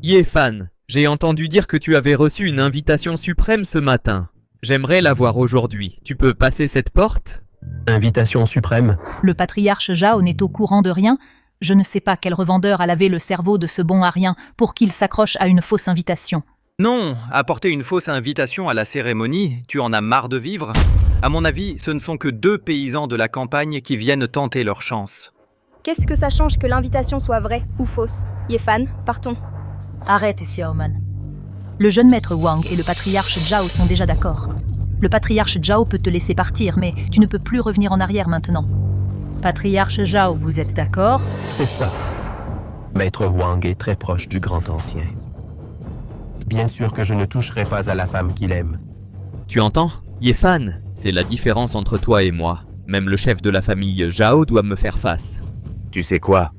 Yefan, j'ai entendu dire que tu avais reçu une invitation suprême ce matin. J'aimerais la voir aujourd'hui. Tu peux passer cette porte? Invitation suprême? Le patriarche Zhao n'est au courant de rien. Je ne sais pas quel revendeur a lavé le cerveau de ce bon à rien pour qu'il s'accroche à une fausse invitation. Non, apporter une fausse invitation à la cérémonie, tu en as marre de vivre? À mon avis, ce ne sont que 2 paysans de la campagne qui viennent tenter leur chance. Qu'est-ce que ça change que l'invitation soit vraie ou fausse? Yefan, partons. Arrête, Xiaoman. Le jeune maître Wang et le patriarche Zhao sont déjà d'accord. Le patriarche Zhao peut te laisser partir, mais tu ne peux plus revenir en arrière maintenant. Patriarche Zhao, vous êtes d'accord? C'est ça. Maître Wang est très proche du grand ancien. Bien sûr que je ne toucherai pas à la femme qu'il aime. Tu entends? Yefan, c'est la différence entre toi et moi. Même le chef de la famille Zhao doit me faire face. Tu sais quoi?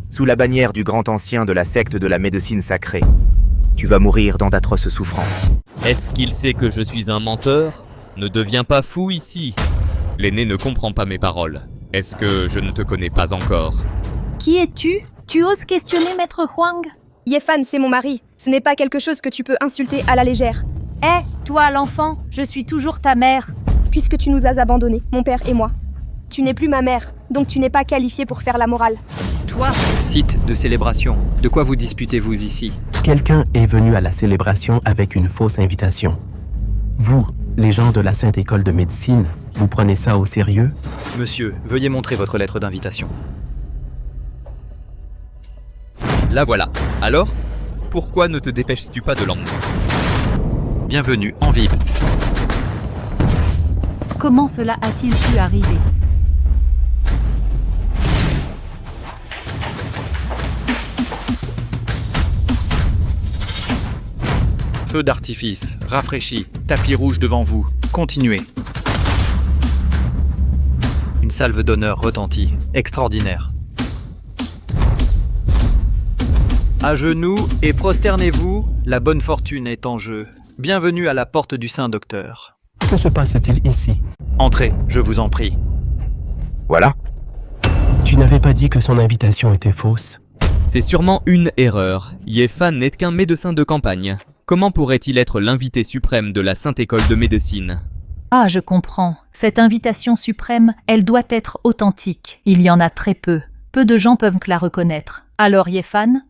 Sous la bannière du grand ancien de la secte de la médecine sacrée, tu vas mourir dans d'atroces souffrances. Est-ce qu'il sait que je suis un menteur? Ne deviens pas fou ici. L'aîné ne comprend pas mes paroles. Est-ce que je ne te connais pas encore? Qui es-tu? Tu oses questionner maître Huang? Yefan, c'est mon mari. Ce n'est pas quelque chose que tu peux insulter à la légère. Hé, toi l'enfant, je suis toujours ta mère. Puisque tu nous as abandonnés, mon père et moi. Tu n'es plus ma mère, donc tu n'es pas qualifié pour faire la morale. Toi? Site de célébration. De quoi vous disputez-vous ici? Quelqu'un est venu à la célébration avec une fausse invitation. Vous, les gens de la Sainte École de Médecine, vous prenez ça au sérieux? Monsieur, veuillez montrer votre lettre d'invitation. La voilà. Alors, pourquoi ne te dépêches-tu pas de l'emmener? Bienvenue en ville. Comment cela a-t-il pu arriver? Feu d'artifice, rafraîchi, tapis rouge devant vous. Continuez. Une salve d'honneur retentit. Extraordinaire. À genoux et prosternez-vous, la bonne fortune est en jeu. Bienvenue à la porte du Saint-Docteur. Que se passe-t-il ici? Entrez, je vous en prie. Voilà. Tu n'avais pas dit que son invitation était fausse? C'est sûrement une erreur. Yefan n'est qu'un médecin de campagne. Comment pourrait-il être l'invité suprême de la Sainte École de Médecine? Ah, je comprends. Cette invitation suprême, elle doit être authentique. Il y en a très peu. Peu de gens peuvent la reconnaître. Alors Yefan,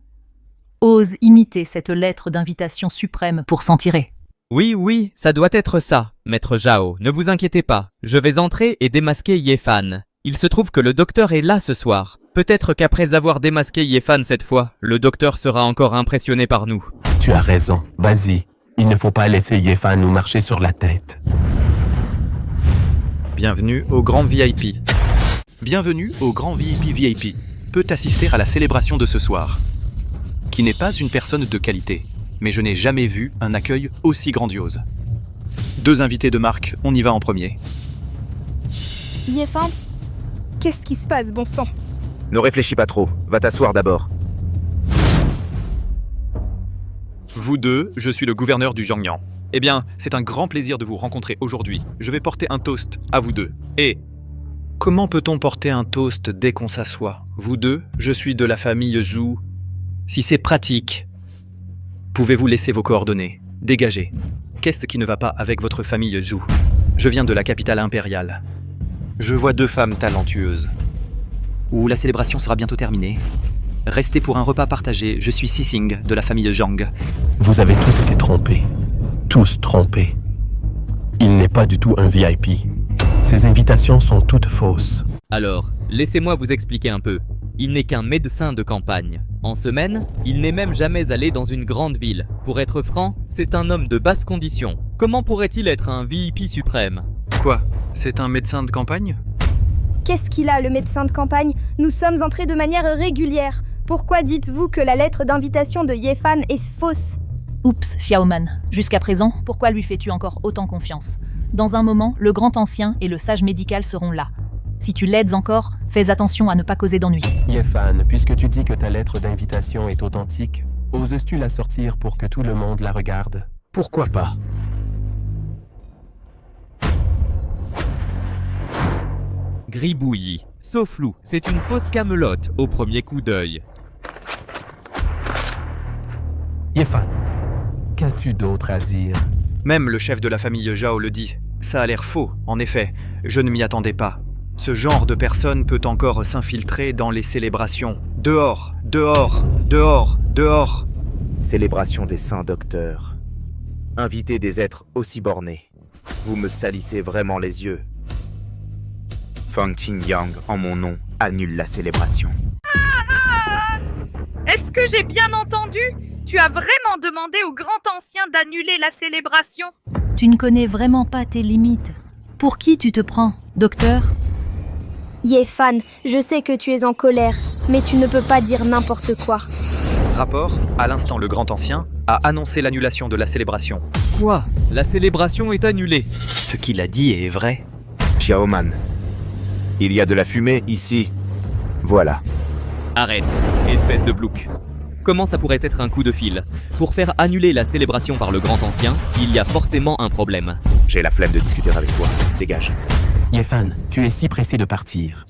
ose imiter cette lettre d'invitation suprême pour s'en tirer. Oui, ça doit être ça, maître Zhao, ne vous inquiétez pas. Je vais entrer et démasquer Yefan. Il se trouve que le docteur est là ce soir. Peut-être qu'après avoir démasqué Yefan cette fois, le docteur sera encore impressionné par nous. Tu as raison, vas-y. Il ne faut pas laisser Yefan nous marcher sur la tête. Bienvenue au grand VIP. Bienvenue au grand VIP peut assister à la célébration de ce soir. Qui n'est pas une personne de qualité, mais je n'ai jamais vu un accueil aussi grandiose. 2 invités de marque, on y va en premier. Yefan, qu'est-ce qui se passe, bon sang? Ne réfléchis pas trop, va t'asseoir d'abord. Vous deux, je suis le gouverneur du Zhongyang. Eh bien, c'est un grand plaisir de vous rencontrer aujourd'hui. Je vais porter un toast à vous deux. Et comment peut-on porter un toast dès qu'on s'assoit? Vous deux, je suis de la famille Zhu. Si c'est pratique, pouvez-vous laisser vos coordonnées? Dégagez. Qu'est-ce qui ne va pas avec votre famille Zhu? Je viens de la capitale impériale. Je vois 2 femmes talentueuses. Où la célébration sera bientôt terminée. Restez pour un repas partagé. Je suis Sising de la famille Zhang. Vous avez tous été trompés. Tous trompés. Il n'est pas du tout un VIP. Ces invitations sont toutes fausses. Alors, laissez-moi vous expliquer un peu. Il n'est qu'un médecin de campagne. En semaine, il n'est même jamais allé dans une grande ville. Pour être franc, c'est un homme de basse condition. Comment pourrait-il être un VIP suprême? Quoi? C'est un médecin de campagne? Qu'est-ce qu'il a, le médecin de campagne? Nous sommes entrés de manière régulière. Pourquoi dites-vous que la lettre d'invitation de Yefan est fausse? Oups, Xiaoman. Jusqu'à présent, pourquoi lui fais-tu encore autant confiance? Dans un moment, le grand ancien et le sage médical seront là. Si tu l'aides encore, fais attention à ne pas causer d'ennui. Yefan, puisque tu dis que ta lettre d'invitation est authentique, oses-tu la sortir pour que tout le monde la regarde? Pourquoi pas? Gribouillis, sauf loup, c'est une fausse camelote au premier coup d'œil. Yefan, qu'as-tu d'autre à dire? Même le chef de la famille Zhao le dit. Ça a l'air faux, en effet. Je ne m'y attendais pas. Ce genre de personne peut encore s'infiltrer dans les célébrations. Dehors, dehors, dehors, dehors. Célébration des saints docteurs. Inviter des êtres aussi bornés. Vous me salissez vraiment les yeux. Feng Qingyang, en mon nom, annule la célébration. Est-ce que j'ai bien entendu? Tu as vraiment demandé au grand ancien d'annuler la célébration? Tu ne connais vraiment pas tes limites. Pour qui tu te prends, docteur? Yefan, je sais que tu es en colère, mais tu ne peux pas dire n'importe quoi. Rapport, à l'instant le grand ancien a annoncé l'annulation de la célébration. Quoi? La célébration est annulée. Ce qu'il a dit est vrai. Xiaoman, il y a de la fumée ici. Voilà. Arrête, espèce de plouc. Comment ça pourrait être un coup de fil? Pour faire annuler la célébration par le grand ancien, il y a forcément un problème. J'ai la flemme de discuter avec toi. Dégage. Yefan, tu es si pressé de partir.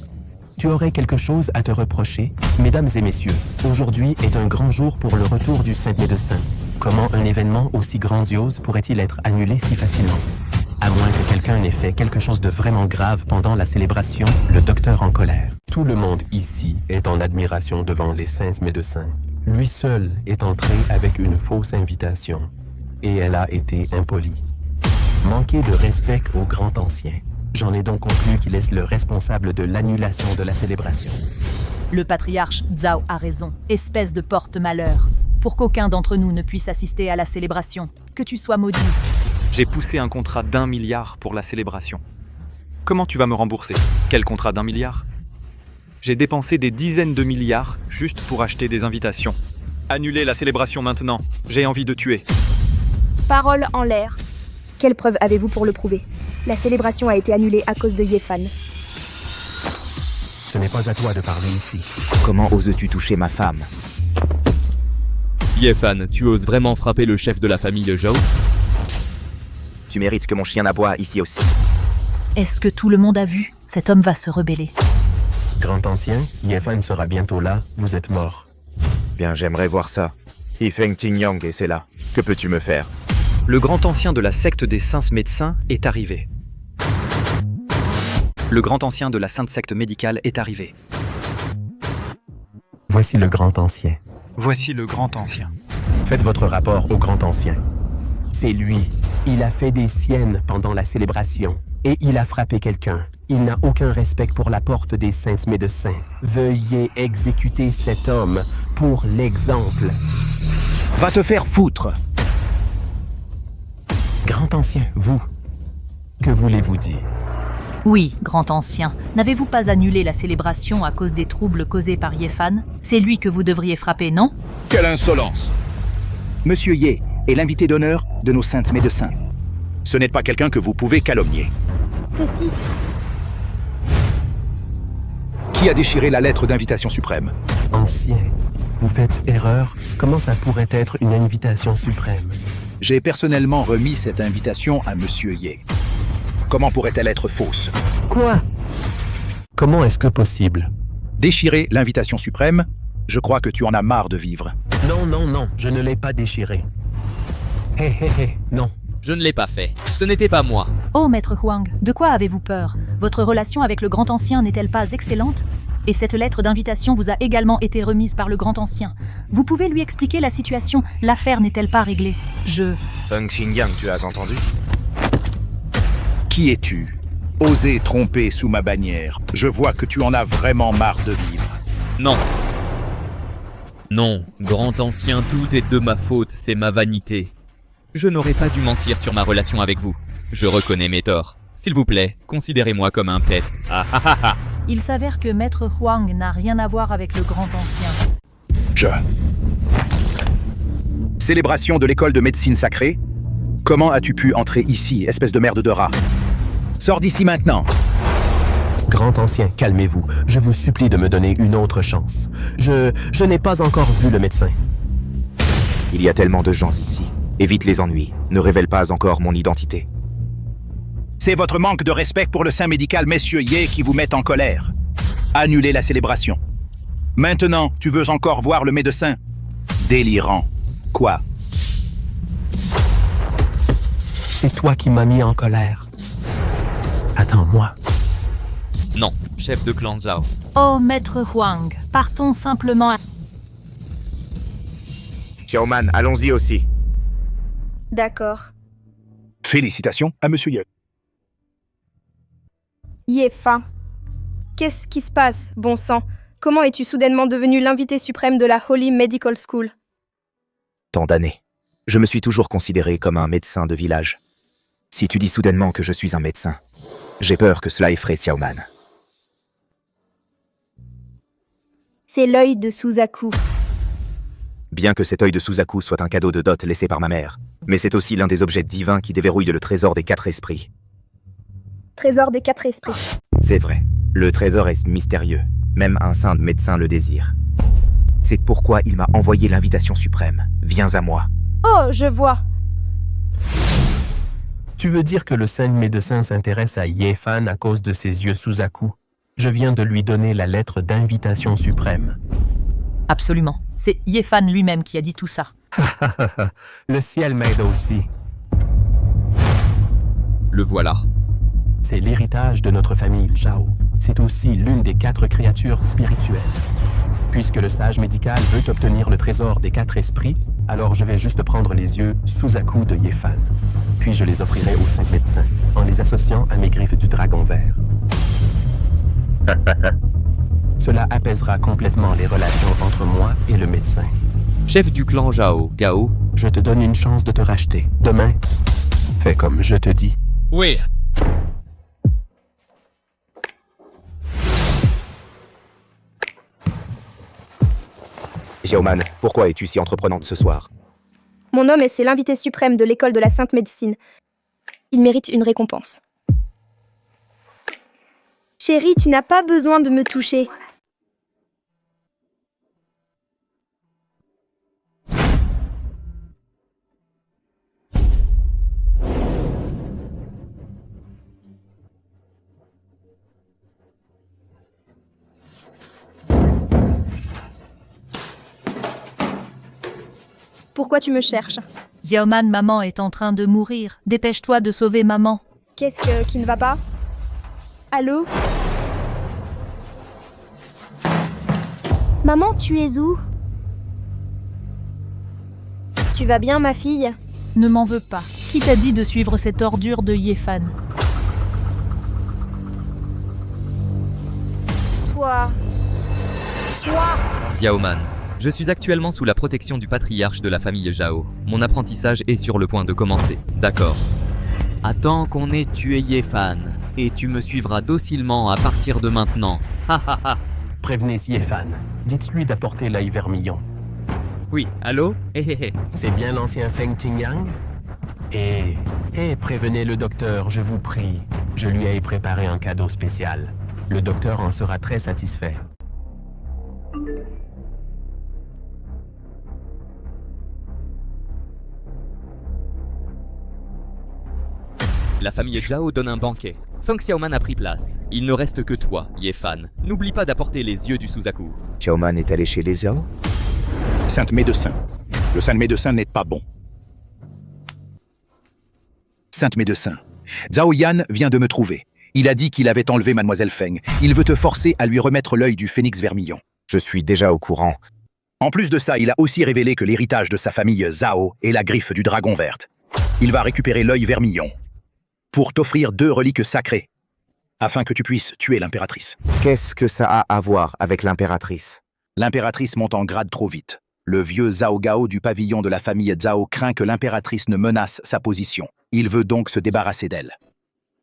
Tu aurais quelque chose à te reprocher? Mesdames et messieurs, aujourd'hui est un grand jour pour le retour du Saint Médecin. Comment un événement aussi grandiose pourrait-il être annulé si facilement? À moins que quelqu'un n'ait fait quelque chose de vraiment grave pendant la célébration, le docteur en colère. Tout le monde ici est en admiration devant les saints médecins. Lui seul est entré avec une fausse invitation. Et elle a été impolie. Manquer de respect au grand ancien. J'en ai donc conclu qu'il est le responsable de l'annulation de la célébration. Le patriarche Zhao a raison, espèce de porte-malheur. Pour qu'aucun d'entre nous ne puisse assister à la célébration. Que tu sois maudit. J'ai poussé un contrat d'1 milliard pour la célébration. Comment tu vas me rembourser? Quel contrat d'1 milliard? J'ai dépensé des dizaines de milliards juste pour acheter des invitations. Annulez la célébration maintenant. J'ai envie de tuer. Parole en l'air. Quelle preuve avez-vous pour le prouver? La célébration a été annulée à cause de Yefan. Ce n'est pas à toi de parler ici. Comment oses-tu toucher ma femme? Yefan, tu oses vraiment frapper le chef de la famille Zhao? Tu mérites que mon chien aboie ici aussi. Est-ce que tout le monde a vu? Cet homme va se rebeller. Grand ancien, Yefan sera bientôt là, vous êtes mort. Bien, j'aimerais voir ça. Feng Qingyang et c'est là. Que peux-tu me faire? Le grand ancien de la secte des saints médecins est arrivé. Le grand ancien de la sainte secte médicale est arrivé. Voici le grand ancien. Voici le grand ancien. Faites votre rapport au grand ancien. C'est lui. Il a fait des siennes pendant la célébration. Et il a frappé quelqu'un. Il n'a aucun respect pour la porte des saints médecins. Veuillez exécuter cet homme pour l'exemple. Va te faire foutre. Grand ancien, vous, que voulez-vous dire? Oui, grand ancien. N'avez-vous pas annulé la célébration à cause des troubles causés par Yefan? C'est lui que vous devriez frapper, non? Quelle insolence! Monsieur Ye est l'invité d'honneur de nos saints médecins. Ce n'est pas quelqu'un que vous pouvez calomnier. Ceci. Qui a déchiré la lettre d'invitation suprême? Ancien, vous faites erreur. Comment ça pourrait être une invitation suprême? J'ai personnellement remis cette invitation à Monsieur Ye. Comment pourrait-elle être fausse? Quoi? Comment est-ce que possible? Déchirer l'invitation suprême? Je crois que tu en as marre de vivre. Non, non, non, je ne l'ai pas déchiré. Hé, hé, hé, non. Je ne l'ai pas fait. Ce n'était pas moi. Oh, maître Huang, de quoi avez-vous peur? Votre relation avec le grand ancien n'est-elle pas excellente? Et cette lettre d'invitation vous a également été remise par le grand ancien. Vous pouvez lui expliquer la situation? L'affaire n'est-elle pas réglée? Feng Xingyang, tu as entendu? Qui es-tu? Oser tromper sous ma bannière. Je vois que tu en as vraiment marre de vivre. Non. Non, grand ancien, tout est de ma faute, c'est ma vanité. Je n'aurais pas dû mentir sur ma relation avec vous. Je reconnais mes torts. S'il vous plaît, considérez-moi comme un pet. Ah ah ah ah. Il s'avère que maître Huang n'a rien à voir avec le grand ancien. Célébration de l'école de médecine sacrée? Comment as-tu pu entrer ici, espèce de merde de rat? Sors d'ici maintenant! Grand ancien, calmez-vous. Je vous supplie de me donner une autre chance. Je n'ai pas encore vu le médecin. Il y a tellement de gens ici. Évite les ennuis. Ne révèle pas encore mon identité. C'est votre manque de respect pour le saint médical Monsieur Ye qui vous met en colère. Annulez la célébration. Maintenant, tu veux encore voir le médecin? Délirant. Quoi? C'est toi qui m'as mis en colère. Attends-moi. Non, chef de clan Zhao. Oh, maître Huang, partons simplement à... Xiaoman, allons-y aussi. D'accord. Félicitations à Monsieur Ye. Yefan. Qu'est-ce qui se passe, bon sang? Comment es-tu soudainement devenu l'invité suprême de la Holy Medical School? Tant d'années. Je me suis toujours considéré comme un médecin de village. Si tu dis soudainement que je suis un médecin, j'ai peur que cela effraie Xiaoman. C'est l'œil de Suzaku. Bien que cet œil de Suzaku soit un cadeau de dot laissé par ma mère, mais c'est aussi l'un des objets divins qui déverrouille le trésor des 4 esprits. Trésor des 4 esprits. C'est vrai, le trésor est mystérieux, même un saint médecin le désire. C'est pourquoi il m'a envoyé l'invitation suprême. Viens à moi. Oh, je vois. Tu veux dire que le saint médecin s'intéresse à Yefan à cause de ses yeux Suzaku? Je viens de lui donner la lettre d'invitation suprême. Absolument. C'est Yefan lui-même qui a dit tout ça. Le ciel m'aide aussi. Le voilà. C'est l'héritage de notre famille Zhao. C'est aussi l'une des 4 créatures spirituelles. Puisque le sage médical veut obtenir le trésor des 4 esprits, alors je vais juste prendre les yeux Suzaku de Yefan. Puis je les offrirai au saint médecin, en les associant à mes griffes du dragon vert. Cela apaisera complètement les relations entre moi et le médecin. Chef du clan Zhao, Gao. Je te donne une chance de te racheter. Demain, fais comme je te dis. Oui. Xiaoman, pourquoi es-tu si entreprenante ce soir? Mon homme c'est l'invité suprême de l'école de la Sainte Médecine. Il mérite une récompense. Chérie, tu n'as pas besoin de me toucher. Pourquoi tu me cherches? Xiaoman, maman est en train de mourir. Dépêche-toi de sauver maman. Qu'est-ce qui ne va pas? Maman, tu es où? Tu vas bien, ma fille? Ne m'en veux pas. Qui t'a dit de suivre cette ordure de Yefan? Toi... Xiaoman, je suis actuellement sous la protection du patriarche de la famille Zhao. Mon apprentissage est sur le point de commencer. D'accord. Attends qu'on ait tué Yefan, et tu me suivras docilement à partir de maintenant. Ha ha ha. Prévenez Yefan. Dites-lui d'apporter l'œil vermillon. Oui, allô? C'est bien l'ancien Feng Qingyang? Prévenez le docteur, je vous prie. Je lui ai préparé un cadeau spécial. Le docteur en sera très satisfait. La famille Zhao donne un banquet. Feng Xiaoman a pris place. Il ne reste que toi, Yefan. N'oublie pas d'apporter les yeux du Suzaku. Xiaoman est allé chez les Zhao? Sainte médecin. Le saint médecin n'est pas bon. Sainte médecin. Zhao Yan vient de me trouver. Il a dit qu'il avait enlevé Mademoiselle Feng. Il veut te forcer à lui remettre l'œil du phénix vermillon. Je suis déjà au courant. En plus de ça, il a aussi révélé que l'héritage de sa famille Zhao est la griffe du dragon verte. Il va récupérer l'œil vermillon pour t'offrir 2 reliques sacrées, afin que tu puisses tuer l'impératrice. Qu'est-ce que ça a à voir avec l'impératrice? L'impératrice monte en grade trop vite. Le vieux Zhao Gao du pavillon de la famille Zhao craint que l'impératrice ne menace sa position. Il veut donc se débarrasser d'elle.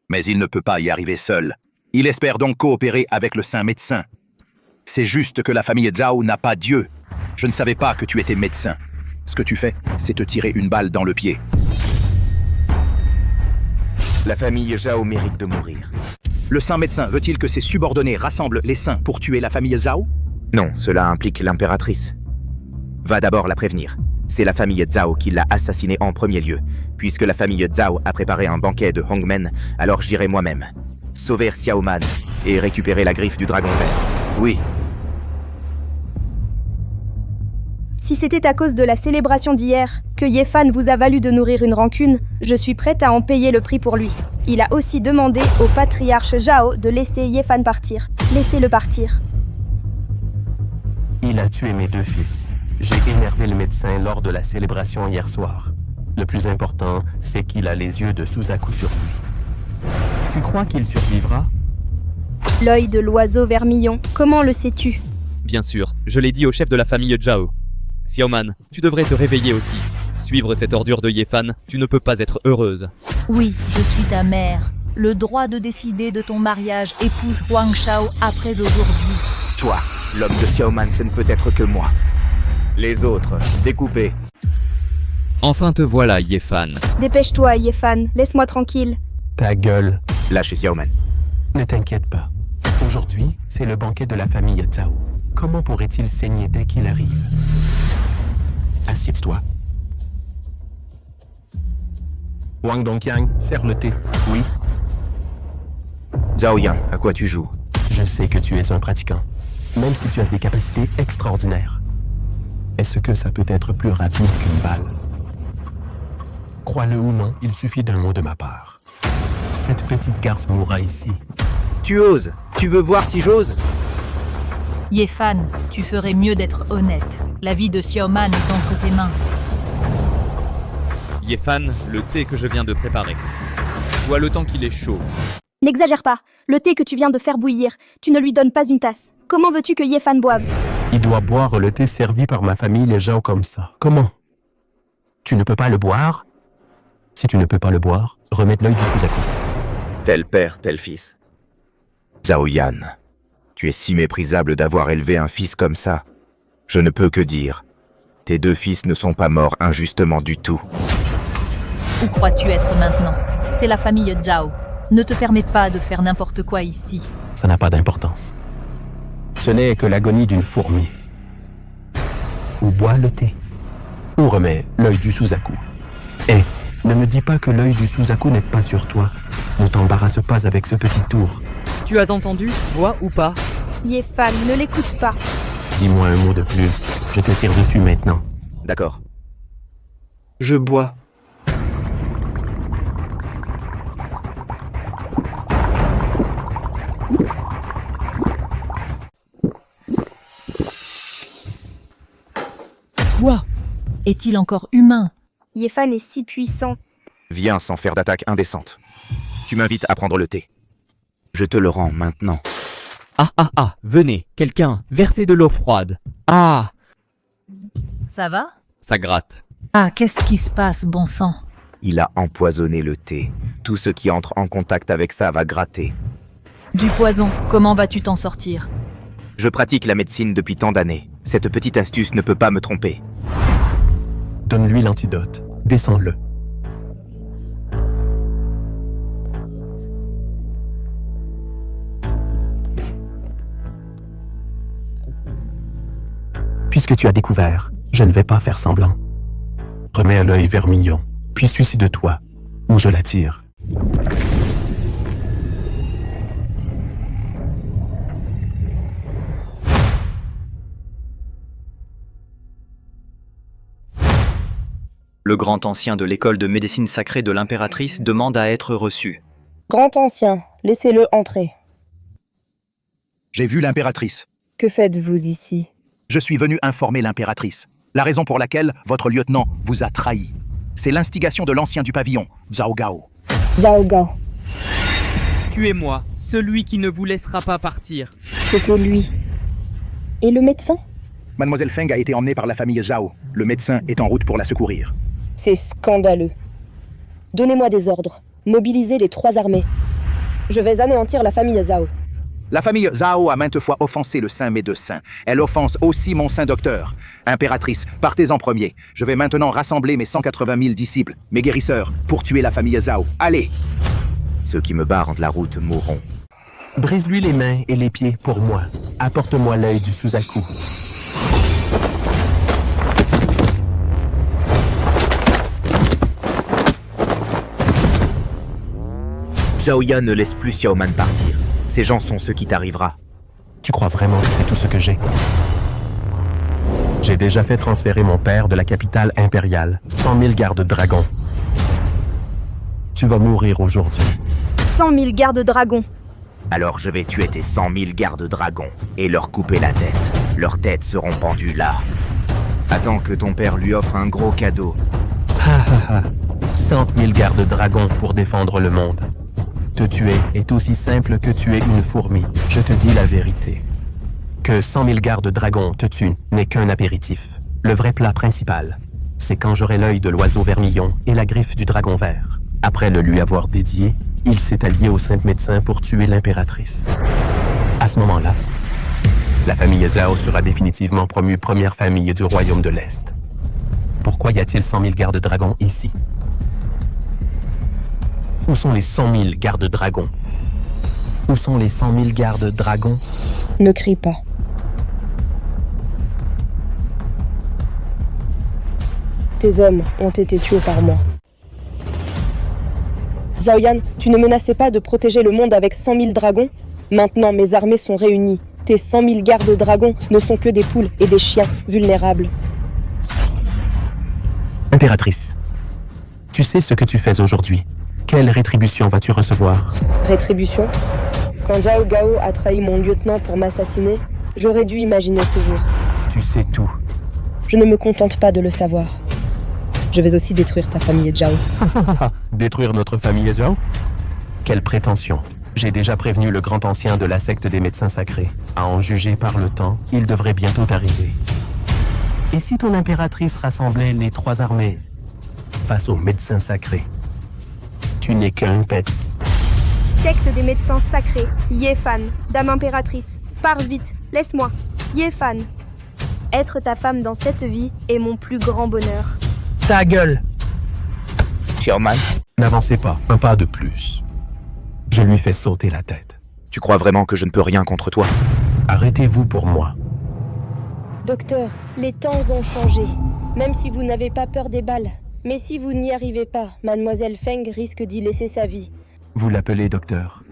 Mais il ne peut pas y arriver seul. Il espère donc coopérer avec le saint médecin. C'est juste que la famille Zhao n'a pas Dieu. Je ne savais pas que tu étais médecin. Ce que tu fais, c'est te tirer une balle dans le pied. La famille Zhao mérite de mourir. Le saint médecin veut-il que ses subordonnés rassemblent les saints pour tuer la famille Zhao? Non, cela implique l'impératrice. Va d'abord la prévenir. C'est la famille Zhao qui l'a assassinée en premier lieu. Puisque la famille Zhao a préparé un banquet de Hongmen, alors j'irai moi-même. Sauver Xiaoman et récupérer la griffe du dragon vert. Oui. Si c'était à cause de la célébration d'hier que Yefan vous a valu de nourrir une rancune, je suis prête à en payer le prix pour lui. Il a aussi demandé au patriarche Zhao de laisser Yefan partir. Laissez-le partir. Il a tué mes 2 fils. J'ai énervé le médecin lors de la célébration hier soir. Le plus important, c'est qu'il a les yeux de Suzaku sur lui. Tu crois qu'il survivra? L'œil de l'oiseau vermillon, comment le sais-tu? Bien sûr, je l'ai dit au chef de la famille Zhao. Xiaoman, tu devrais te réveiller aussi. Suivre cette ordure de Yefan, tu ne peux pas être heureuse. Oui, je suis ta mère. Le droit de décider de ton mariage épouse Huang Shao après aujourd'hui. Toi, l'homme de Xiaoman, ce ne peut être que moi. Les autres, découpés. Enfin te voilà, Yefan. Dépêche-toi, Yefan, laisse-moi tranquille. Ta gueule. Lâchez Xiaoman. Ne t'inquiète pas. Aujourd'hui, c'est le banquet de la famille Zhao. Comment pourrait-il saigner dès qu'il arrive? Assieds-toi. Wang Dongqiang, sers le thé. Oui. Zhao Yan, à quoi tu joues? Je sais que tu es un pratiquant, même si tu as des capacités extraordinaires. Est-ce que ça peut être plus rapide qu'une balle? Crois-le ou non, il suffit d'un mot de ma part. Cette petite garce mourra ici. Tu oses? Tu veux voir si j'ose? Yefan, tu ferais mieux d'être honnête. La vie de Xiaoman est entre tes mains. Yefan, le thé que je viens de préparer. Vois le temps qu'il est chaud. N'exagère pas. Le thé que tu viens de faire bouillir, tu ne lui donnes pas une tasse. Comment veux-tu que Yefan boive? Il doit boire le thé servi par ma famille les gens comme ça. Comment? Tu ne peux pas le boire? Si tu ne peux pas le boire, remets l'œil du Suzaku. Tel père, tel fils. Zhao Yan, tu es si méprisable d'avoir élevé un fils comme ça. Je ne peux que dire, tes 2 fils ne sont pas morts injustement du tout. Où crois-tu être maintenant? C'est la famille Zhao. Ne te permets pas de faire n'importe quoi ici. Ça n'a pas d'importance. Ce n'est que l'agonie d'une fourmi. Ou bois le thé, ou remets l'œil du Suzaku. Et ne me dis pas que l'œil du Suzaku n'est pas sur toi. Ne t'embarrasse pas avec ce petit tour. Tu as entendu? Bois ou pas? Yefan, ne l'écoute pas. Dis-moi un mot de plus. Je te tire dessus maintenant. D'accord. Je bois. quoi? Est-il encore humain? Yefan est si puissant. Viens sans faire d'attaque indécente. Tu m'invites à prendre le thé. Je te le rends maintenant. Venez, quelqu'un, versez de l'eau froide. Ah! Ça va? Ça gratte. Ah, qu'est-ce qui se passe, bon sang? Il a empoisonné le thé. Tout ce qui entre en contact avec ça va gratter. Du poison, comment vas-tu t'en sortir? Je pratique la médecine depuis tant d'années. Cette petite astuce ne peut pas me tromper. Donne-lui l'antidote. Descends-le. Puisque tu as découvert, je ne vais pas faire semblant. Remets un œil vermillon, puis suicide-toi, ou je l'attire. Le grand ancien de l'école de médecine sacrée de l'impératrice demande à être reçu. Grand ancien, laissez-le entrer. J'ai vu l'impératrice. Que faites-vous ici? Je suis venu informer l'impératrice. La raison pour laquelle votre lieutenant vous a trahi. C'est l'instigation de l'ancien du pavillon, Zhao Gao. Zhao Gao. Tuez-moi, celui qui ne vous laissera pas partir. C'était lui. Et le médecin? Mademoiselle Feng a été emmenée par la famille Zhao. Le médecin est en route pour la secourir. C'est scandaleux. Donnez-moi des ordres. Mobilisez les 3 armées. Je vais anéantir la famille Zhao. La famille Zhao a maintes fois offensé le saint médecin. Elle offense aussi mon saint docteur. Impératrice, partez en premier. Je vais maintenant rassembler mes 180 000 disciples, mes guérisseurs, pour tuer la famille Zhao. Allez! Ceux qui me barrent de la route mourront. Brise-lui les mains et les pieds pour moi. Apporte-moi l'œil du Suzaku. Zhao Yan ne laisse plus Xiaoman partir. Ces gens sont ce qui t'arrivera. Tu crois vraiment que c'est tout ce que j'ai? J'ai déjà fait transférer mon père de la capitale impériale. 100 000 gardes dragons. Tu vas mourir aujourd'hui. 100 000 gardes dragons. Alors je vais tuer tes 100 000 gardes dragons et leur couper la tête. Leurs têtes seront pendues là. Attends que ton père lui offre un gros cadeau. 100 000 gardes dragons pour défendre le monde. Te tuer est aussi simple que tuer une fourmi. Je te dis la vérité. Que 100 000 gardes dragons te tuent n'est qu'un apéritif. Le vrai plat principal, c'est quand j'aurai l'œil de l'oiseau vermillon et la griffe du dragon vert. Après le lui avoir dédié, il s'est allié au saint médecin pour tuer l'impératrice. À ce moment-là, la famille Zhao sera définitivement promue première famille du royaume de l'Est. Pourquoi y a-t-il 100 000 gardes dragons ici? Où sont les 100 000 gardes dragons? Où sont les 100 000 gardes dragons? Ne crie pas. Tes hommes ont été tués par moi. Zhao Yan, tu ne menaçais pas de protéger le monde avec 100 000 dragons? Maintenant, mes armées sont réunies. Tes 100 000 gardes dragons ne sont que des poules et des chiens vulnérables. Impératrice, tu sais ce que tu fais aujourd'hui. Quelle rétribution vas-tu recevoir? Rétribution? Quand Zhao Gao a trahi mon lieutenant pour m'assassiner, j'aurais dû imaginer ce jour. Tu sais tout. Je ne me contente pas de le savoir. Je vais aussi détruire ta famille Zhao. Détruire notre famille Zhao? Quelle prétention! J'ai déjà prévenu le grand ancien de la secte des médecins sacrés. À en juger par le temps, il devrait bientôt arriver. Et si ton impératrice rassemblait les 3 armées face aux médecins sacrés? Tu n'es qu'un pet. Secte des médecins sacrés. Yefan, dame impératrice. Pars vite, laisse-moi. Yefan. Être ta femme dans cette vie est mon plus grand bonheur. Ta gueule! Xiaoman, N'avancez pas, un pas de plus. Je lui fais sauter la tête. tu crois vraiment que je ne peux rien contre toi? Arrêtez-vous pour moi. Docteur, les temps ont changé. Même si vous n'avez pas peur des balles. Mais si vous n'y arrivez pas, Mademoiselle Feng risque d'y laisser sa vie. Vous l'appelez docteur.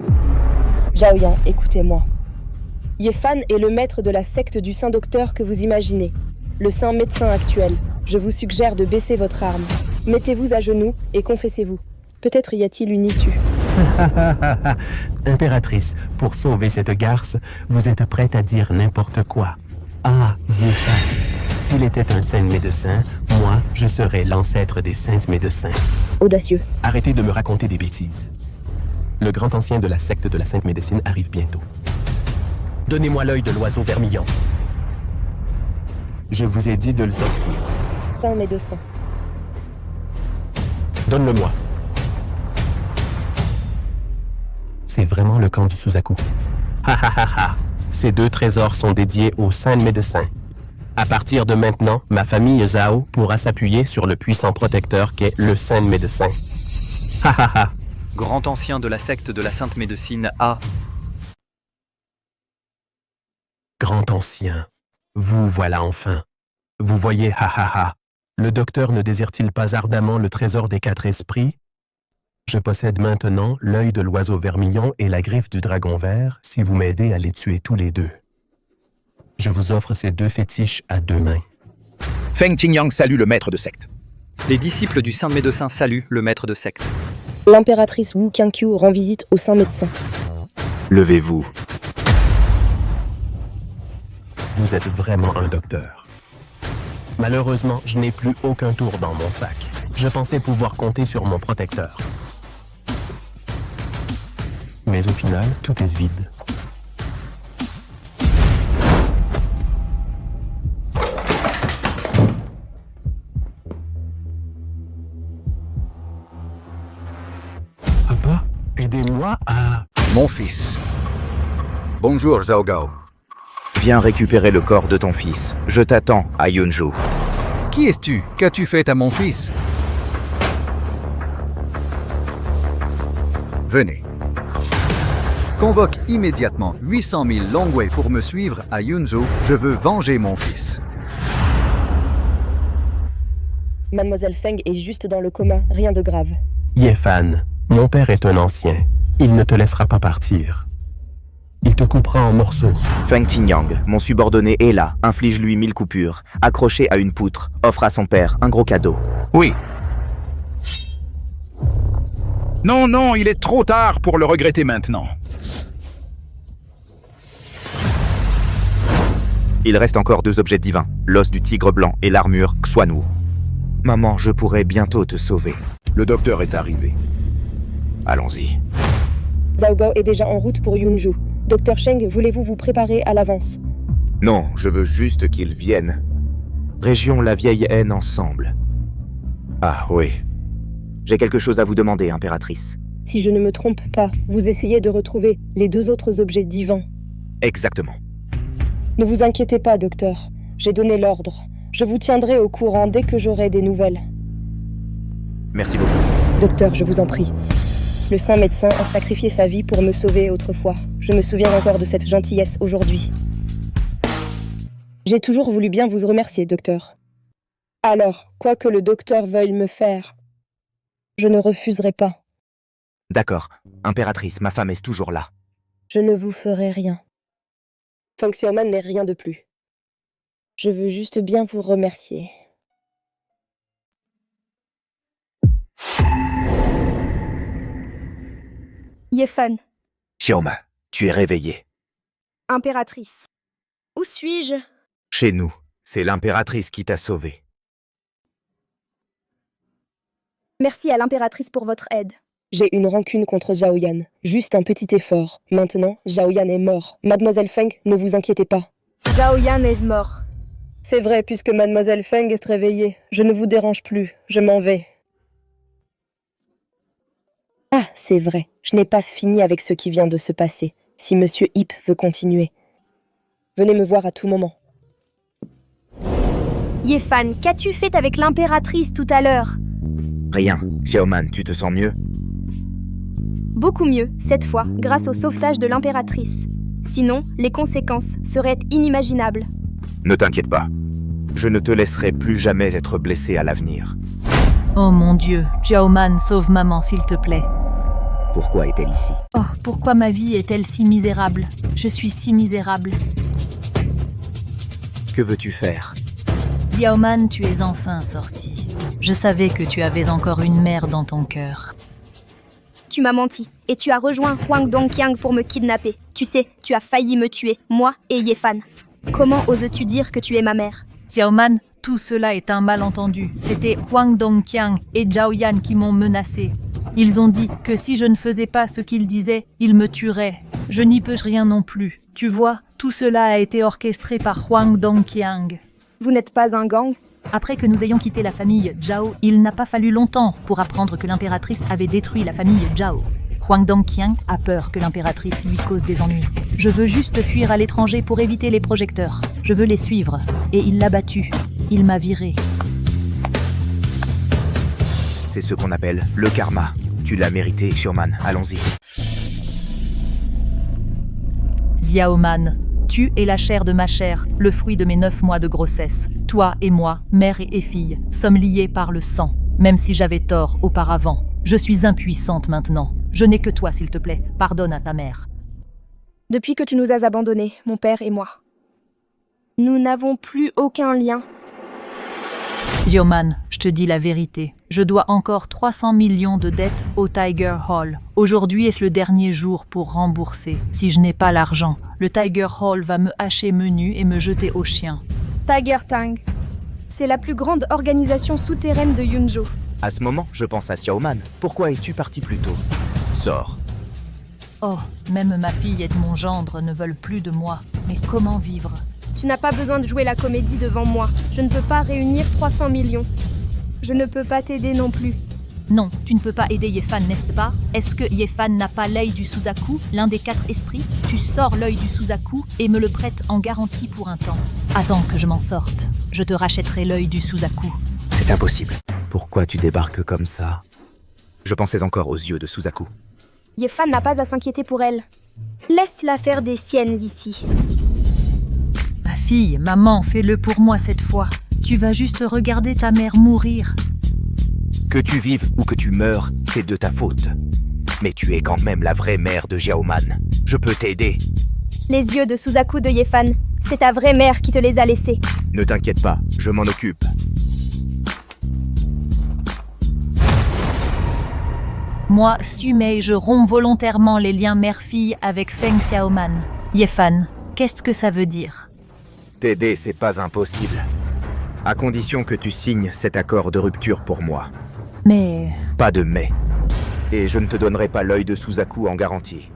Zhao Yan, écoutez-moi. Yefan est le maître de la secte du Saint Docteur que vous imaginez. Le Saint Médecin actuel. Je vous suggère de baisser votre arme. Mettez-vous à genoux et confessez-vous. Peut-être y a-t-il une issue. Impératrice, pour sauver cette garce, vous êtes prête à dire n'importe quoi. Ah, Yefan, S'il était un saint médecin, moi, je serais l'ancêtre des saints médecins. Audacieux. Arrêtez de me raconter des bêtises. Le grand ancien de la secte de la Sainte Médecine arrive bientôt. Donnez-moi l'œil de l'oiseau vermillon. Je vous ai dit de le sortir. Saint médecin. Donne-le-moi. C'est vraiment le camp du Suzaku. Ha ha ha ha. Ces 2 trésors sont dédiés au saint médecin. À partir de maintenant, ma famille Zhao pourra s'appuyer sur le puissant protecteur qu'est le saint médecin. Ha ha ha. Grand ancien de la secte de la Sainte Médecine A. Grand ancien, vous voilà enfin. Vous voyez, ha ha ha. Le docteur ne désire-t-il pas ardemment le trésor des 4 esprits? Je possède maintenant l'œil de l'oiseau vermillon et la griffe du dragon vert si vous m'aidez à les tuer tous les 2. Je vous offre ces 2 fétiches à 2 mains. Feng Qingyang salue le maître de secte. Les disciples du Saint Médecin saluent le maître de secte. L'impératrice Wu Qianqiu rend visite au Saint Médecin. Levez-vous. Vous êtes vraiment un docteur. Malheureusement, je n'ai plus aucun tour dans mon sac. Je pensais pouvoir compter sur mon protecteur. Mais au final, tout est vide. Papa, aidez-moi à... Mon fils. Bonjour, Zhao Gao. Viens récupérer le corps de ton fils. Je t'attends à Yunju. Qui es-tu? Qu'as-tu fait à mon fils? Venez. Convoque immédiatement 800 000 Longwei pour me suivre à Yunzhou. Je veux venger mon fils. Mademoiselle Feng est juste dans le coma, rien de grave. Yefan, mon père est un ancien. Il ne te laissera pas partir. Il te coupera en morceaux. Feng Qingyang, mon subordonné est là. Inflige-lui 1000 coupures. Accroché à une poutre. Offre à son père un gros cadeau. Oui. Non, non, il est trop tard pour le regretter maintenant. Il reste encore 2 objets divins. L'os du tigre blanc et l'armure Xuanwu. Maman, je pourrai bientôt te sauver. Le docteur est arrivé. Allons-y. Zhao Gao est déjà en route pour Yunju. Docteur Sheng, voulez-vous vous préparer à l'avance? Non, je veux juste qu'ils viennent. Région la vieille haine ensemble. Ah oui. J'ai quelque chose à vous demander, impératrice. Si je ne me trompe pas, vous essayez de retrouver les 2 autres objets divins. Exactement. Ne vous inquiétez pas, docteur. J'ai donné l'ordre. Je vous tiendrai au courant dès que j'aurai des nouvelles. Merci beaucoup. Docteur, je vous en prie. Le saint médecin a sacrifié sa vie pour me sauver autrefois. Je me souviens encore de cette gentillesse aujourd'hui. J'ai toujours voulu bien vous remercier, docteur. Alors, quoi que le docteur veuille me faire, je ne refuserai pas. D'accord. Impératrice, ma femme est toujours là. Je ne vous ferai rien. Feng Xiaoman n'est rien de plus. Je veux juste bien vous remercier. Yefan, Xiaoma, tu es réveillée. impératrice. Où suis-je? Chez nous, c'est l'impératrice qui t'a sauvée. Merci à l'impératrice pour votre aide. J'ai une rancune contre Zhao Yan. Juste un petit effort. Maintenant, Zhao Yan est mort. Mademoiselle Feng, ne vous inquiétez pas. Zhao Yan est mort. C'est vrai, puisque Mademoiselle Feng est réveillée. Je ne vous dérange plus. Je m'en vais. Ah, c'est vrai. Je n'ai pas fini avec ce qui vient de se passer. Si Monsieur Hip veut continuer. Venez me voir à tout moment. Yefan, qu'as-tu fait avec l'impératrice tout à l'heure? Rien. Xiaoman, tu te sens mieux? Beaucoup mieux, cette fois, grâce au sauvetage de l'impératrice. Sinon, les conséquences seraient inimaginables. Ne t'inquiète pas. Je ne te laisserai plus jamais être blessé à l'avenir. Oh mon Dieu, Xiaoman, sauve maman s'il te plaît. Pourquoi est-elle ici? Oh, pourquoi ma vie est-elle si misérable? Je suis si misérable. Que veux-tu faire? Xiaoman, tu es enfin sorti. Je savais que tu avais encore une mère dans ton cœur. Tu m'as menti, et tu as rejoint Huang Dongqiang pour me kidnapper. Tu sais, tu as failli me tuer, moi et Yefan. Comment oses-tu dire que tu es ma mère? Xiaoman, tout cela est un malentendu. C'était Huang Dongqiang et Zhao Yan qui m'ont menacé. Ils ont dit que si je ne faisais pas ce qu'ils disaient, ils me tueraient. Je n'y peux rien non plus. Tu vois, tout cela a été orchestré par Huang Dongqiang. Vous n'êtes pas un gang? Après que nous ayons quitté la famille Zhao, il n'a pas fallu longtemps pour apprendre que l'impératrice avait détruit la famille Zhao. Huang Dongqiang a peur que l'impératrice lui cause des ennuis. Je veux juste fuir à l'étranger pour éviter les projecteurs. Je veux les suivre. Et il l'a battu. Il m'a viré. C'est ce qu'on appelle le karma. Tu l'as mérité, Xiaoman. Allons-y. Xiaoman, tu es la chair de ma chair, le fruit de mes 9 mois de grossesse. Toi et moi, mère et fille, sommes liés par le sang. Même si j'avais tort auparavant, je suis impuissante maintenant. Je n'ai que toi, s'il te plaît. Pardonne à ta mère. Depuis que tu nous as abandonnés, mon père et moi, nous n'avons plus aucun lien. Xiaoman, je te dis la vérité. Je dois encore 300 millions de dettes au Tiger Hall. Aujourd'hui est-ce le dernier jour pour rembourser. Si je n'ai pas l'argent, le Tiger Hall va me hacher menu et me jeter au chien. Tiger Tang, c'est la plus grande organisation souterraine de Yunzhou. À ce moment, je pense à Xiaoman. Pourquoi es-tu parti plus tôt? Sors. Oh, même ma fille et mon gendre ne veulent plus de moi. Mais comment vivre? Tu n'as pas besoin de jouer la comédie devant moi. Je ne peux pas réunir 300 millions. Je ne peux pas t'aider non plus. Non, tu ne peux pas aider Yefan, n'est-ce pas? Est-ce que Yefan n'a pas l'œil du Suzaku, l'un des 4 esprits? Tu sors l'œil du Suzaku et me le prêtes en garantie pour un temps. Attends que je m'en sorte. Je te rachèterai l'œil du Suzaku. C'est impossible. Pourquoi tu débarques comme ça? Je pensais encore aux yeux de Suzaku. Yefan n'a pas à s'inquiéter pour elle. Laisse-la faire des siennes ici. Ma fille, maman, fais-le pour moi cette fois. Tu vas juste regarder ta mère mourir. Que tu vives ou que tu meurs, c'est de ta faute. Mais tu es quand même la vraie mère de Xiaoman. Je peux t'aider. Les yeux de Suzaku de Yefan, c'est ta vraie mère qui te les a laissés. Ne t'inquiète pas, je m'en occupe. Moi, Sumei, je romps volontairement les liens mère-fille avec Feng Xiaoman. Yefan, qu'est-ce que ça veut dire? T'aider, c'est pas impossible. À condition que tu signes cet accord de rupture pour moi. Mais... Pas de mais. Et je ne te donnerai pas l'œil de Suzaku en garantie.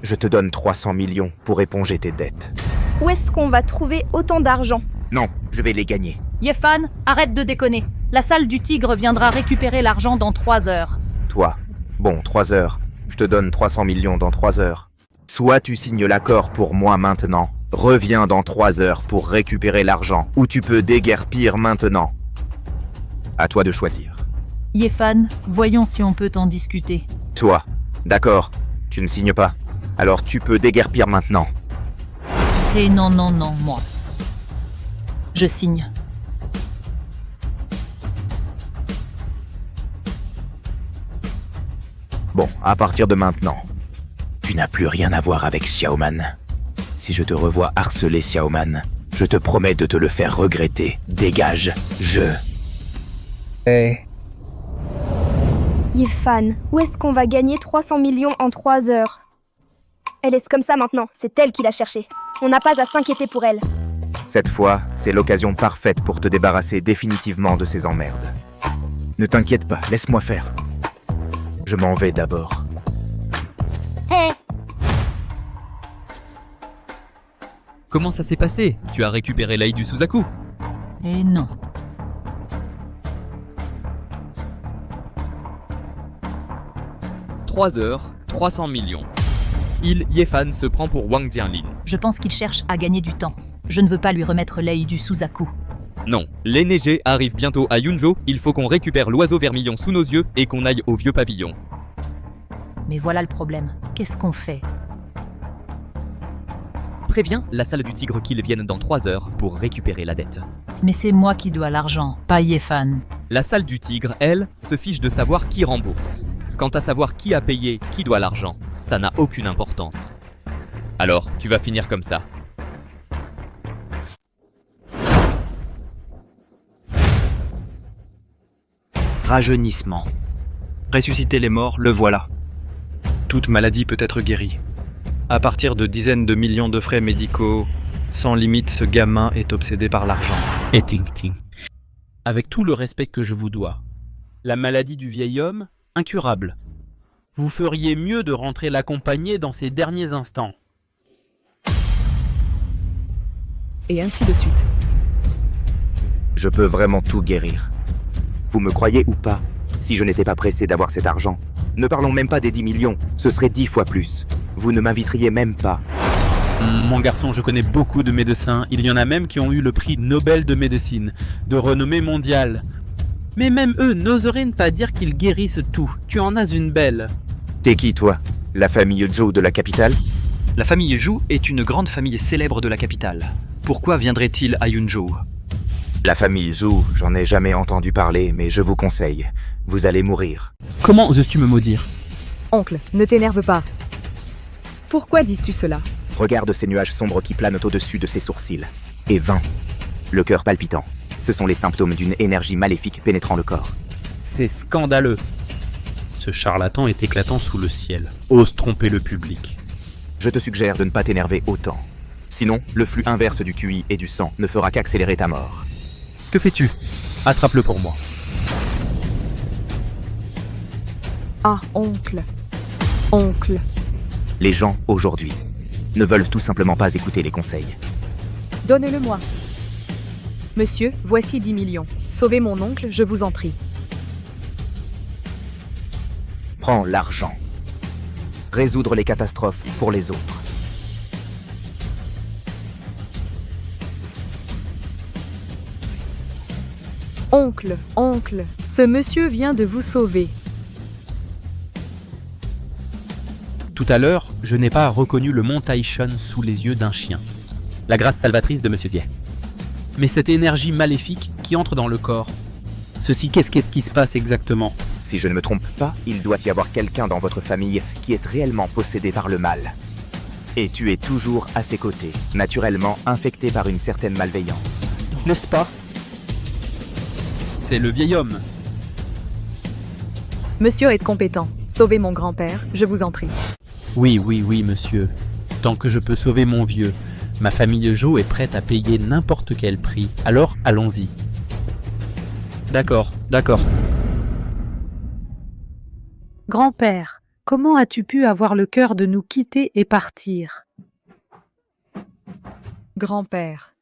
Je te donne 300 millions pour éponger tes dettes. Où est-ce qu'on va trouver autant d'argent? Non, je vais les gagner. Yefan, arrête de déconner. La salle du tigre viendra récupérer l'argent dans 3 heures. Toi, bon, 3 heures. Je te donne 300 millions dans 3 heures. Soit tu signes l'accord pour moi maintenant, reviens dans 3 heures pour récupérer l'argent, ou tu peux déguerpir maintenant. À toi de choisir. Yefan, voyons si on peut en discuter. Toi, d'accord, tu ne signes pas. Alors tu peux déguerpir maintenant. Eh non, non, non, moi. Je signe. Bon, à partir de maintenant, tu n'as plus rien à voir avec Xiaoman. Si je te revois harceler Xiaoman, je te promets de te le faire regretter. Dégage, Yefan, où est-ce qu'on va gagner 300 millions en 3 heures? Elle est comme ça maintenant, c'est elle qui l'a cherché. On n'a pas à s'inquiéter pour elle. Cette fois, c'est l'occasion parfaite pour te débarrasser définitivement de ces emmerdes. Ne t'inquiète pas, laisse-moi faire. Je m'en vais d'abord. Hé, Comment ça s'est passé? Tu as récupéré l'œil du Suzaku? Eh non. « 3 heures, 300 millions. Yefan se prend pour Wang Jianlin. Je pense qu'il cherche à gagner du temps. Je ne veux pas lui remettre l'œil du Suzaku. Non, les neigés arrivent bientôt à Yunzhou, il faut qu'on récupère l'oiseau vermillon sous nos yeux et qu'on aille au vieux pavillon. Mais voilà le problème. Qu'est-ce qu'on fait? Préviens la salle du tigre qu'ils viennent dans 3 heures pour récupérer la dette. Mais c'est moi qui dois l'argent, pas Yefan. La salle du tigre, elle, se fiche de savoir qui rembourse. Quant à savoir qui a payé, qui doit l'argent, ça n'a aucune importance. Alors, tu vas finir comme ça. Rajeunissement. Ressusciter les morts, le voilà. Toute maladie peut être guérie. À partir de dizaines de millions de frais médicaux, sans limite, ce gamin est obsédé par l'argent. Et ting ting. Avec tout le respect que je vous dois, la maladie du vieil homme, incurable. Vous feriez mieux de rentrer l'accompagner dans ses derniers instants. Et ainsi de suite. Je peux vraiment tout guérir. Vous me croyez ou pas? Si je n'étais pas pressé d'avoir cet argent, ne parlons même pas des 10 millions, ce serait 10 fois plus. Vous ne m'inviteriez même pas. Mon garçon, je connais beaucoup de médecins. Il y en a même qui ont eu le prix Nobel de médecine, de renommée mondiale. Mais même eux n'oseraient ne pas dire qu'ils guérissent tout. Tu en as une belle. T'es qui, toi? La famille Zhou de la capitale? La famille Zhou est une grande famille célèbre de la capitale. Pourquoi viendrait-il à Yunzhou? La famille Zhou, j'en ai jamais entendu parler, mais je vous conseille. Vous allez mourir. Comment oses-tu me maudire? Oncle, ne t'énerve pas. Pourquoi dis-tu cela? Regarde ces nuages sombres qui planent au-dessus de ses sourcils. Et 20. Le cœur palpitant. Ce sont les symptômes d'une énergie maléfique pénétrant le corps. C'est scandaleux. Ce charlatan est éclatant sous le ciel. Ose tromper le public. Je te suggère de ne pas t'énerver autant. Sinon, le flux inverse du QI et du sang ne fera qu'accélérer ta mort. Que fais-tu? Attrape-le pour moi. Ah, oncle. Oncle. Les gens, aujourd'hui, ne veulent tout simplement pas écouter les conseils. Donne-le-moi. Monsieur, voici 10 millions. Sauvez mon oncle, je vous en prie. Prends l'argent. Résoudre les catastrophes pour les autres. Oncle, oncle, ce monsieur vient de vous sauver. Tout à l'heure, je n'ai pas reconnu le mont Taishan sous les yeux d'un chien. La grâce salvatrice de Monsieur Zie. Mais cette énergie maléfique qui entre dans le corps. Ceci, qu'est-ce qui se passe exactement? Si je ne me trompe pas, il doit y avoir quelqu'un dans votre famille qui est réellement possédé par le mal. Et tu es toujours à ses côtés, naturellement infecté par une certaine malveillance. N'est-ce pas? C'est le vieil homme. Monsieur est compétent. Sauvez mon grand-père, je vous en prie. Oui, monsieur. Tant que je peux sauver mon vieux, ma famille Jo est prête à payer n'importe quel prix. Alors, allons-y. D'accord. Grand-père, comment as-tu pu avoir le cœur de nous quitter et partir? Grand-père.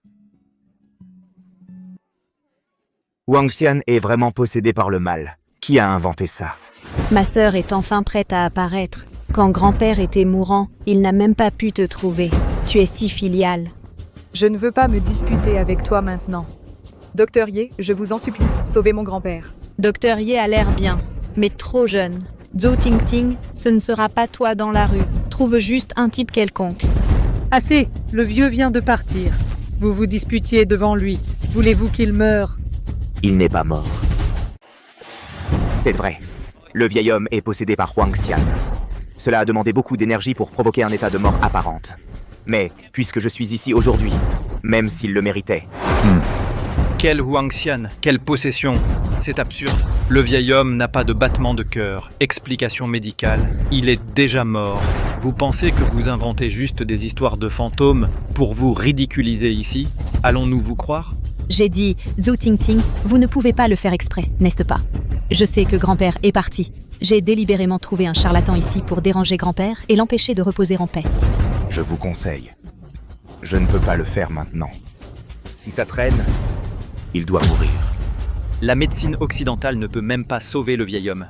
Wang Xian est vraiment possédé par le mal. Qui a inventé ça? Ma sœur est enfin prête à apparaître. Quand grand-père était mourant, il n'a même pas pu te trouver. Tu es si filial. Je ne veux pas me disputer avec toi maintenant. Docteur Ye, je vous en supplie, sauvez mon grand-père. Docteur Ye a l'air bien, mais trop jeune. Zhou Ting Ting, ce ne sera pas toi dans la rue. Trouve juste un type quelconque. Assez, le vieux vient de partir. Vous vous disputiez devant lui. Voulez-vous qu'il meure? Il n'est pas mort. C'est vrai. Le vieil homme est possédé par Wang Xian. Cela a demandé beaucoup d'énergie pour provoquer un état de mort apparente. Mais, puisque je suis ici aujourd'hui, même s'il le méritait... Quel Wang Xian, quelle possession! C'est absurde. Le vieil homme n'a pas de battement de cœur. Explication médicale. Il est déjà mort. Vous pensez que vous inventez juste des histoires de fantômes pour vous ridiculiser ici? Allons-nous vous croire? J'ai dit, Zhou Ting Ting, vous ne pouvez pas le faire exprès, n'est-ce pas? Je sais que grand-père est parti. J'ai délibérément trouvé un charlatan ici pour déranger grand-père et l'empêcher de reposer en paix. Je vous conseille. Je ne peux pas le faire maintenant. Si ça traîne, il doit mourir. La médecine occidentale ne peut même pas sauver le vieil homme.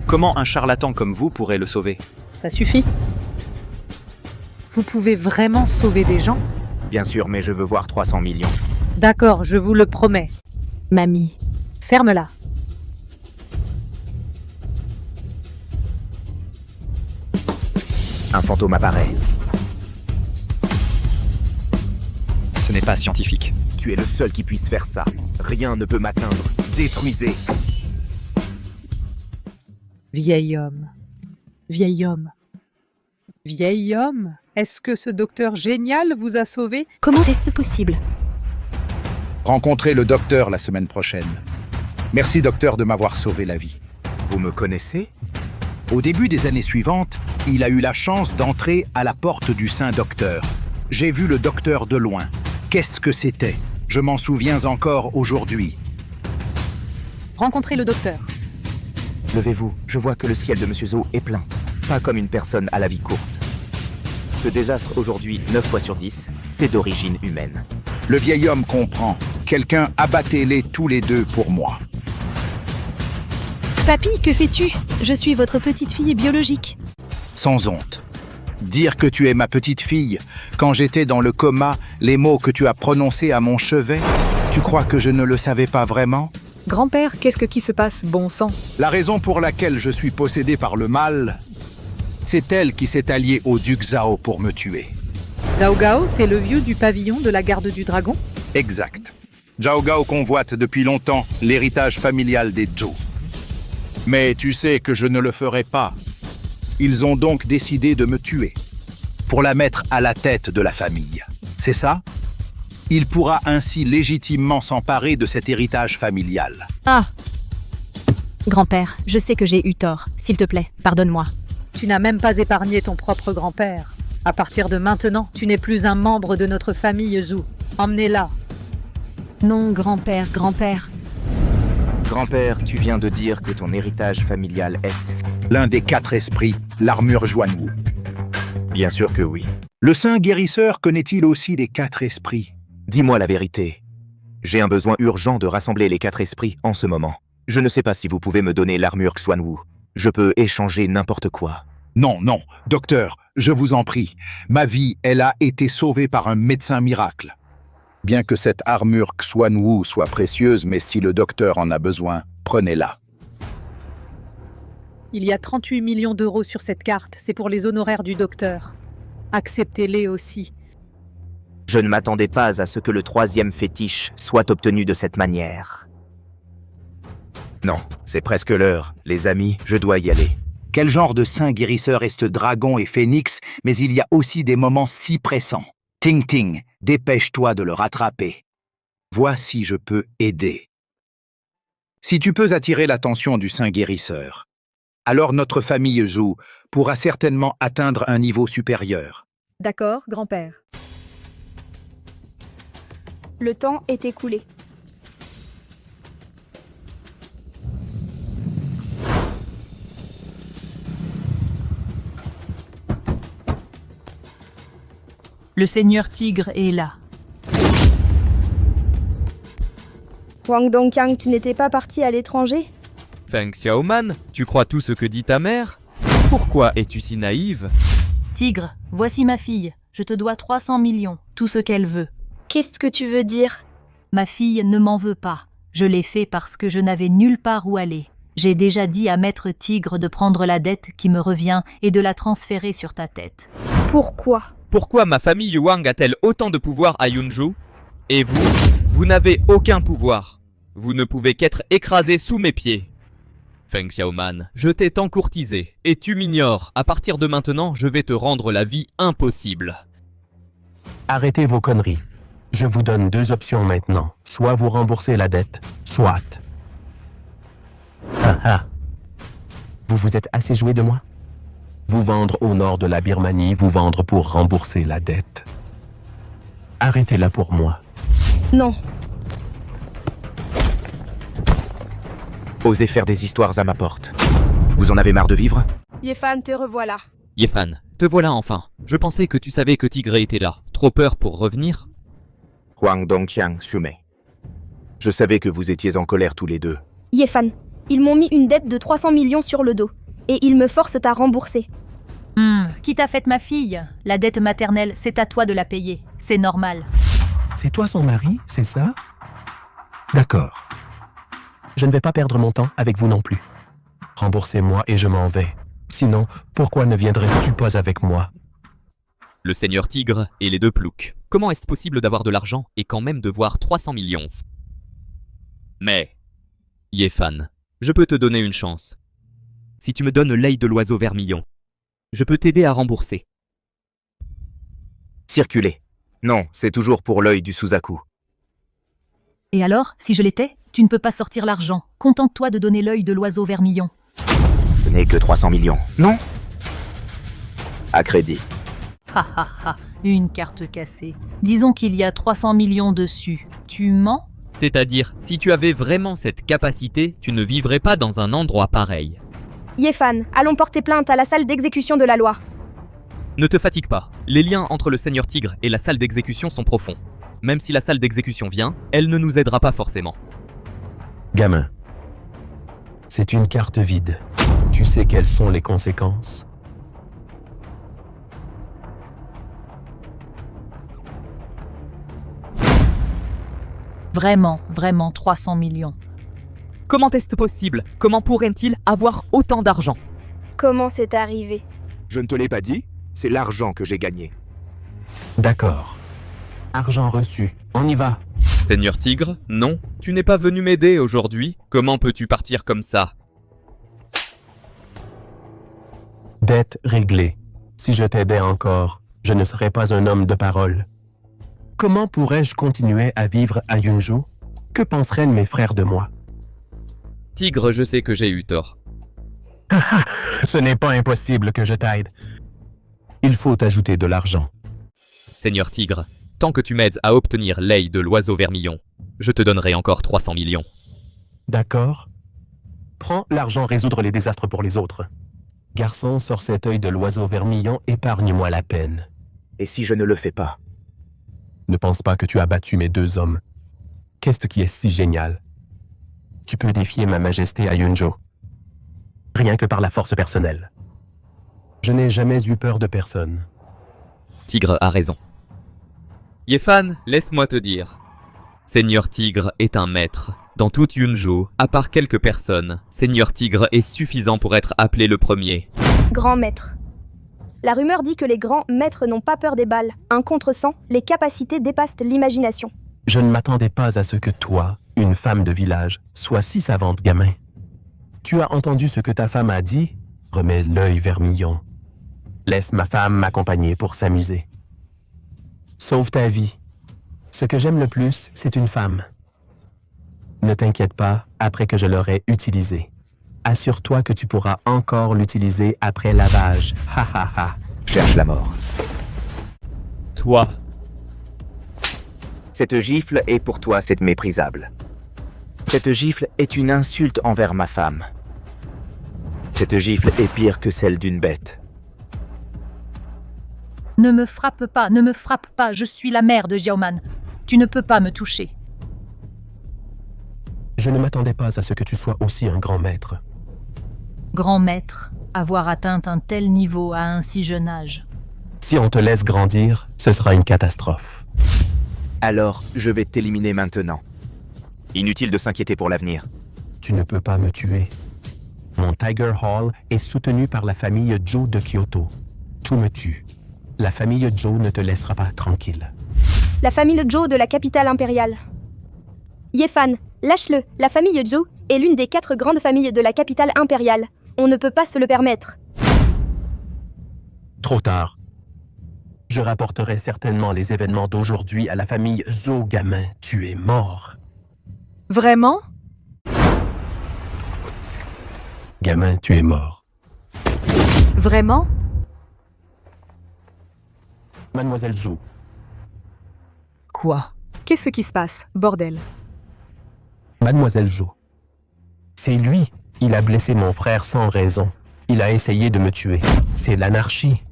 Comment un charlatan comme vous pourrait le sauver? Ça suffit. Vous pouvez vraiment sauver des gens? Bien sûr, mais je veux voir 300 millions. D'accord, je vous le promets. Mamie. Ferme-la. Un fantôme apparaît. Ce n'est pas scientifique. Tu es le seul qui puisse faire ça. Rien ne peut m'atteindre. Détruisez. Vieil homme. Vieil homme. Vieil homme? Est-ce que ce docteur génial vous a sauvé? Comment est-ce possible? Rencontrez le docteur la semaine prochaine. Merci docteur de m'avoir sauvé la vie. Vous me connaissez? Au début des années suivantes, il a eu la chance d'entrer à la porte du Saint-Docteur. J'ai vu le docteur de loin. Qu'est-ce que c'était? Je m'en souviens encore aujourd'hui. Rencontrez le docteur. Levez-vous, je vois que le ciel de Monsieur Zhou est plein. Pas comme une personne à la vie courte. Ce désastre aujourd'hui, 9 fois sur 10, c'est d'origine humaine. Le vieil homme comprend. Quelqu'un abattez-les tous les deux pour moi. Papy, que fais-tu? Je suis votre petite fille biologique. Sans honte. Dire que tu es ma petite fille, quand j'étais dans le coma, les mots que tu as prononcés à mon chevet, tu crois que je ne le savais pas vraiment? Grand-père, qu'est-ce qui se passe, bon sang? La raison pour laquelle je suis possédé par le mal, c'est elle qui s'est alliée au duc Zhao pour me tuer. Zhao Gao, c'est le vieux du pavillon de la garde du dragon? Exact. Zhao Gao convoite depuis longtemps l'héritage familial des Zhou. Mais tu sais que je ne le ferai pas. Ils ont donc décidé de me tuer, pour la mettre à la tête de la famille. C'est ça? Il pourra ainsi légitimement s'emparer de cet héritage familial. Ah! Grand-père, je sais que j'ai eu tort. S'il te plaît, pardonne-moi. Tu n'as même pas épargné ton propre grand-père. À partir de maintenant, tu n'es plus un membre de notre famille Zhou. Emmenez-la. Non, grand-père, grand-père. Grand-père, tu viens de dire que ton héritage familial est... L'un des 4 esprits, l'armure Xuanwu. Bien sûr que oui. Le saint guérisseur connaît-il aussi les 4 esprits? Dis-moi la vérité. J'ai un besoin urgent de rassembler les 4 esprits en ce moment. Je ne sais pas si vous pouvez me donner l'armure Xuanwu. Je peux échanger n'importe quoi. Non, non, docteur, je vous en prie. Ma vie, elle a été sauvée par un médecin miracle. Bien que cette armure Xuanwu soit précieuse, mais si le docteur en a besoin, prenez-la. Il y a 38 millions d'euros sur cette carte, c'est pour les honoraires du docteur. Acceptez-les aussi. Je ne m'attendais pas à ce que le 3e fétiche soit obtenu de cette manière. Non, c'est presque l'heure. Les amis, je dois y aller. Quel genre de saint guérisseur est ce dragon et phénix, mais il y a aussi des moments si pressants. Ting Ting, dépêche-toi de le rattraper. Vois si je peux aider. Si tu peux attirer l'attention du saint guérisseur, alors notre famille Zhou pourra certainement atteindre un niveau supérieur. D'accord, grand-père. Le temps est écoulé. Le seigneur tigre est là. Wang Dongqiang, tu n'étais pas parti à l'étranger? Feng Xiaoman, tu crois tout ce que dit ta mère? Pourquoi es-tu si naïve? Tigre, voici ma fille. Je te dois 300 millions, tout ce qu'elle veut. Qu'est-ce que tu veux dire? Ma fille ne m'en veut pas. Je l'ai fait parce que je n'avais nulle part où aller. J'ai déjà dit à Maître Tigre de prendre la dette qui me revient et de la transférer sur ta tête. Pourquoi? Pourquoi ma famille Wang a-t-elle autant de pouvoir à Yunzhou? Et vous n'avez aucun pouvoir. Vous ne pouvez qu'être écrasé sous mes pieds. Feng Xiaoman, je t'ai tant courtisé, et tu m'ignores. À partir de maintenant, je vais te rendre la vie impossible. Arrêtez vos conneries. Je vous donne 2 options maintenant. Soit vous remboursez la dette, soit... Ah ah. Vous vous êtes assez joué de moi? Vous vendre au nord de la Birmanie, vous vendre pour rembourser la dette. Arrêtez-la pour moi. Non. Osez faire des histoires à ma porte. Vous en avez marre de vivre? Yefan, te revoilà. Yefan, te voilà enfin. Je pensais que tu savais que Tigre était là. Trop peur pour revenir? Huang Dongqiang, Shumei. Je savais que vous étiez en colère tous les deux. Yefan, ils m'ont mis une dette de 300 millions sur le dos. Et ils me forcent à rembourser. Qui t'a fait ma fille? La dette maternelle, c'est à toi de la payer. C'est normal. C'est toi son mari, c'est ça? D'accord. Je ne vais pas perdre mon temps avec vous non plus. Remboursez-moi et je m'en vais. Sinon, pourquoi ne viendrais-tu pas avec moi? Le seigneur Tigre et les 2 ploucs. Comment est-ce possible d'avoir de l'argent et quand même devoir 300 millions? Mais, Yefan, je peux te donner une chance. Si tu me donnes l'œil de l'oiseau vermillon, je peux t'aider à rembourser. Circulez. Non, c'est toujours pour l'œil du Suzaku. Et alors, si je l'étais, tu ne peux pas sortir l'argent. Contente-toi de donner l'œil de l'oiseau vermillon. Ce n'est que 300 millions, non? À crédit. Ha ha ha, une carte cassée. Disons qu'il y a 300 millions dessus. Tu mens? C'est-à-dire, si tu avais vraiment cette capacité, tu ne vivrais pas dans un endroit pareil. Yéfan, allons porter plainte à la salle d'exécution de la loi. Ne te fatigue pas, les liens entre le Seigneur Tigre et la salle d'exécution sont profonds. Même si la salle d'exécution vient, elle ne nous aidera pas forcément. Gamin, c'est une carte vide. Tu sais quelles sont les conséquences? Vraiment, vraiment 300 millions. Comment est-ce possible? Comment pourraient-ils avoir autant d'argent? Comment c'est arrivé? Je ne te l'ai pas dit, c'est l'argent que j'ai gagné. D'accord. Argent reçu. On y va. Seigneur Tigre, non, tu n'es pas venu m'aider aujourd'hui. Comment peux-tu partir comme ça? Dette réglée. Si je t'aidais encore, je ne serais pas un homme de parole. Comment pourrais-je continuer à vivre à Yunju? Que penseraient mes frères de moi? Tigre, je sais que j'ai eu tort. Ce n'est pas impossible que je t'aide. Il faut ajouter de l'argent. Seigneur Tigre, tant que tu m'aides à obtenir l'œil de l'oiseau vermillon, je te donnerai encore 300 millions. D'accord. Prends l'argent résoudre les désastres pour les autres. Garçon, sors cet œil de l'oiseau vermillon, épargne-moi la peine. Et si je ne le fais pas? Ne pense pas que tu as battu mes 2 hommes. Qu'est-ce qui est si génial? Tu peux défier ma majesté à Yunju. Rien que par la force personnelle. Je n'ai jamais eu peur de personne. Tigre a raison. Yéfan, laisse-moi te dire. Seigneur Tigre est un maître. Dans toute Yunju, à part quelques personnes, Seigneur Tigre est suffisant pour être appelé le premier. Grand maître. La rumeur dit que les grands maîtres n'ont pas peur des balles. Un contre-sang, les capacités dépassent l'imagination. Je ne m'attendais pas à ce que toi, une femme de village, sois si savante, gamin. Tu as entendu ce que ta femme a dit? Remets l'œil vermillon. Laisse ma femme m'accompagner pour s'amuser. Sauve ta vie. Ce que j'aime le plus, c'est une femme. Ne t'inquiète pas, après que je l'aurai utilisée. Assure-toi que tu pourras encore l'utiliser après lavage. Ha ha ha. Cherche la mort. Toi. Cette gifle est pour toi, c'est méprisable. Cette gifle est une insulte envers ma femme. Cette gifle est pire que celle d'une bête. Ne me frappe pas, ne me frappe pas, je suis la mère de Xiaoman. Tu ne peux pas me toucher. Je ne m'attendais pas à ce que tu sois aussi un grand maître. Grand maître, avoir atteint un tel niveau à un si jeune âge. Si on te laisse grandir, ce sera une catastrophe. Alors, je vais t'éliminer maintenant. Inutile de s'inquiéter pour l'avenir. Tu ne peux pas me tuer. Mon Tiger Hall est soutenu par la famille Zhou de Kyoto. Tout me tue. La famille Zhou ne te laissera pas tranquille. La famille Zhou de la capitale impériale. Yéfan, lâche-le. La famille Zhou est l'une des 4 grandes familles de la capitale impériale. On ne peut pas se le permettre. Trop tard. Je rapporterai certainement les événements d'aujourd'hui à la famille Zhou, gamin. Tu es mort. Vraiment? Gamin, tu es mort. Vraiment? Mademoiselle Zhou. Quoi? Qu'est-ce qui se passe, bordel? Mademoiselle Zhou. C'est lui. Il a blessé mon frère sans raison. Il a essayé de me tuer. C'est l'anarchie.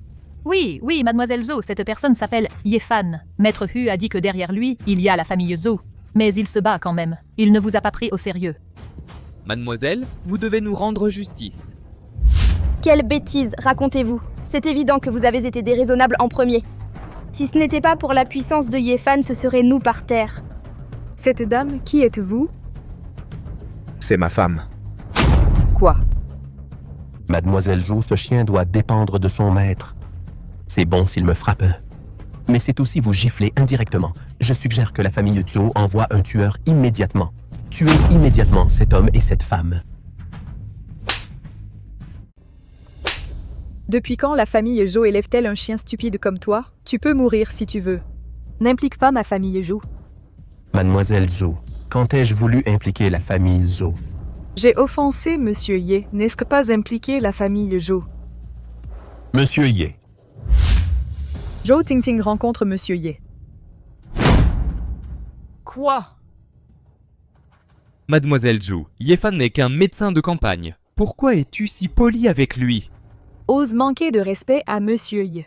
Oui, mademoiselle Zhou, cette personne s'appelle Yéfan. Maître Hu a dit que derrière lui, il y a la famille Zhou. Mais il se bat quand même. Il ne vous a pas pris au sérieux. Mademoiselle, vous devez nous rendre justice. Quelle bêtise, racontez-vous. C'est évident que vous avez été déraisonnable en premier. Si ce n'était pas pour la puissance de Yéfan, ce serait nous par terre. Cette dame, qui êtes-vous? C'est ma femme. Quoi? Mademoiselle Zhou, ce chien doit dépendre de son maître. C'est bon s'il me frappe. Mais c'est aussi vous gifler indirectement. Je suggère que la famille Zhou envoie un tueur immédiatement. Tuez immédiatement cet homme et cette femme. Depuis quand la famille Zhou élève-t-elle un chien stupide comme toi? Tu peux mourir si tu veux. N'implique pas ma famille Zhou. Mademoiselle Zhou, quand ai-je voulu impliquer la famille Zhou? J'ai offensé Monsieur Ye. N'est-ce que pas impliquer la famille Zhou? Monsieur Ye. Zhou Tingting rencontre Monsieur Ye. Quoi? Mademoiselle Zhou, Yefan n'est qu'un médecin de campagne. Pourquoi es-tu si poli avec lui? Ose manquer de respect à Monsieur Ye.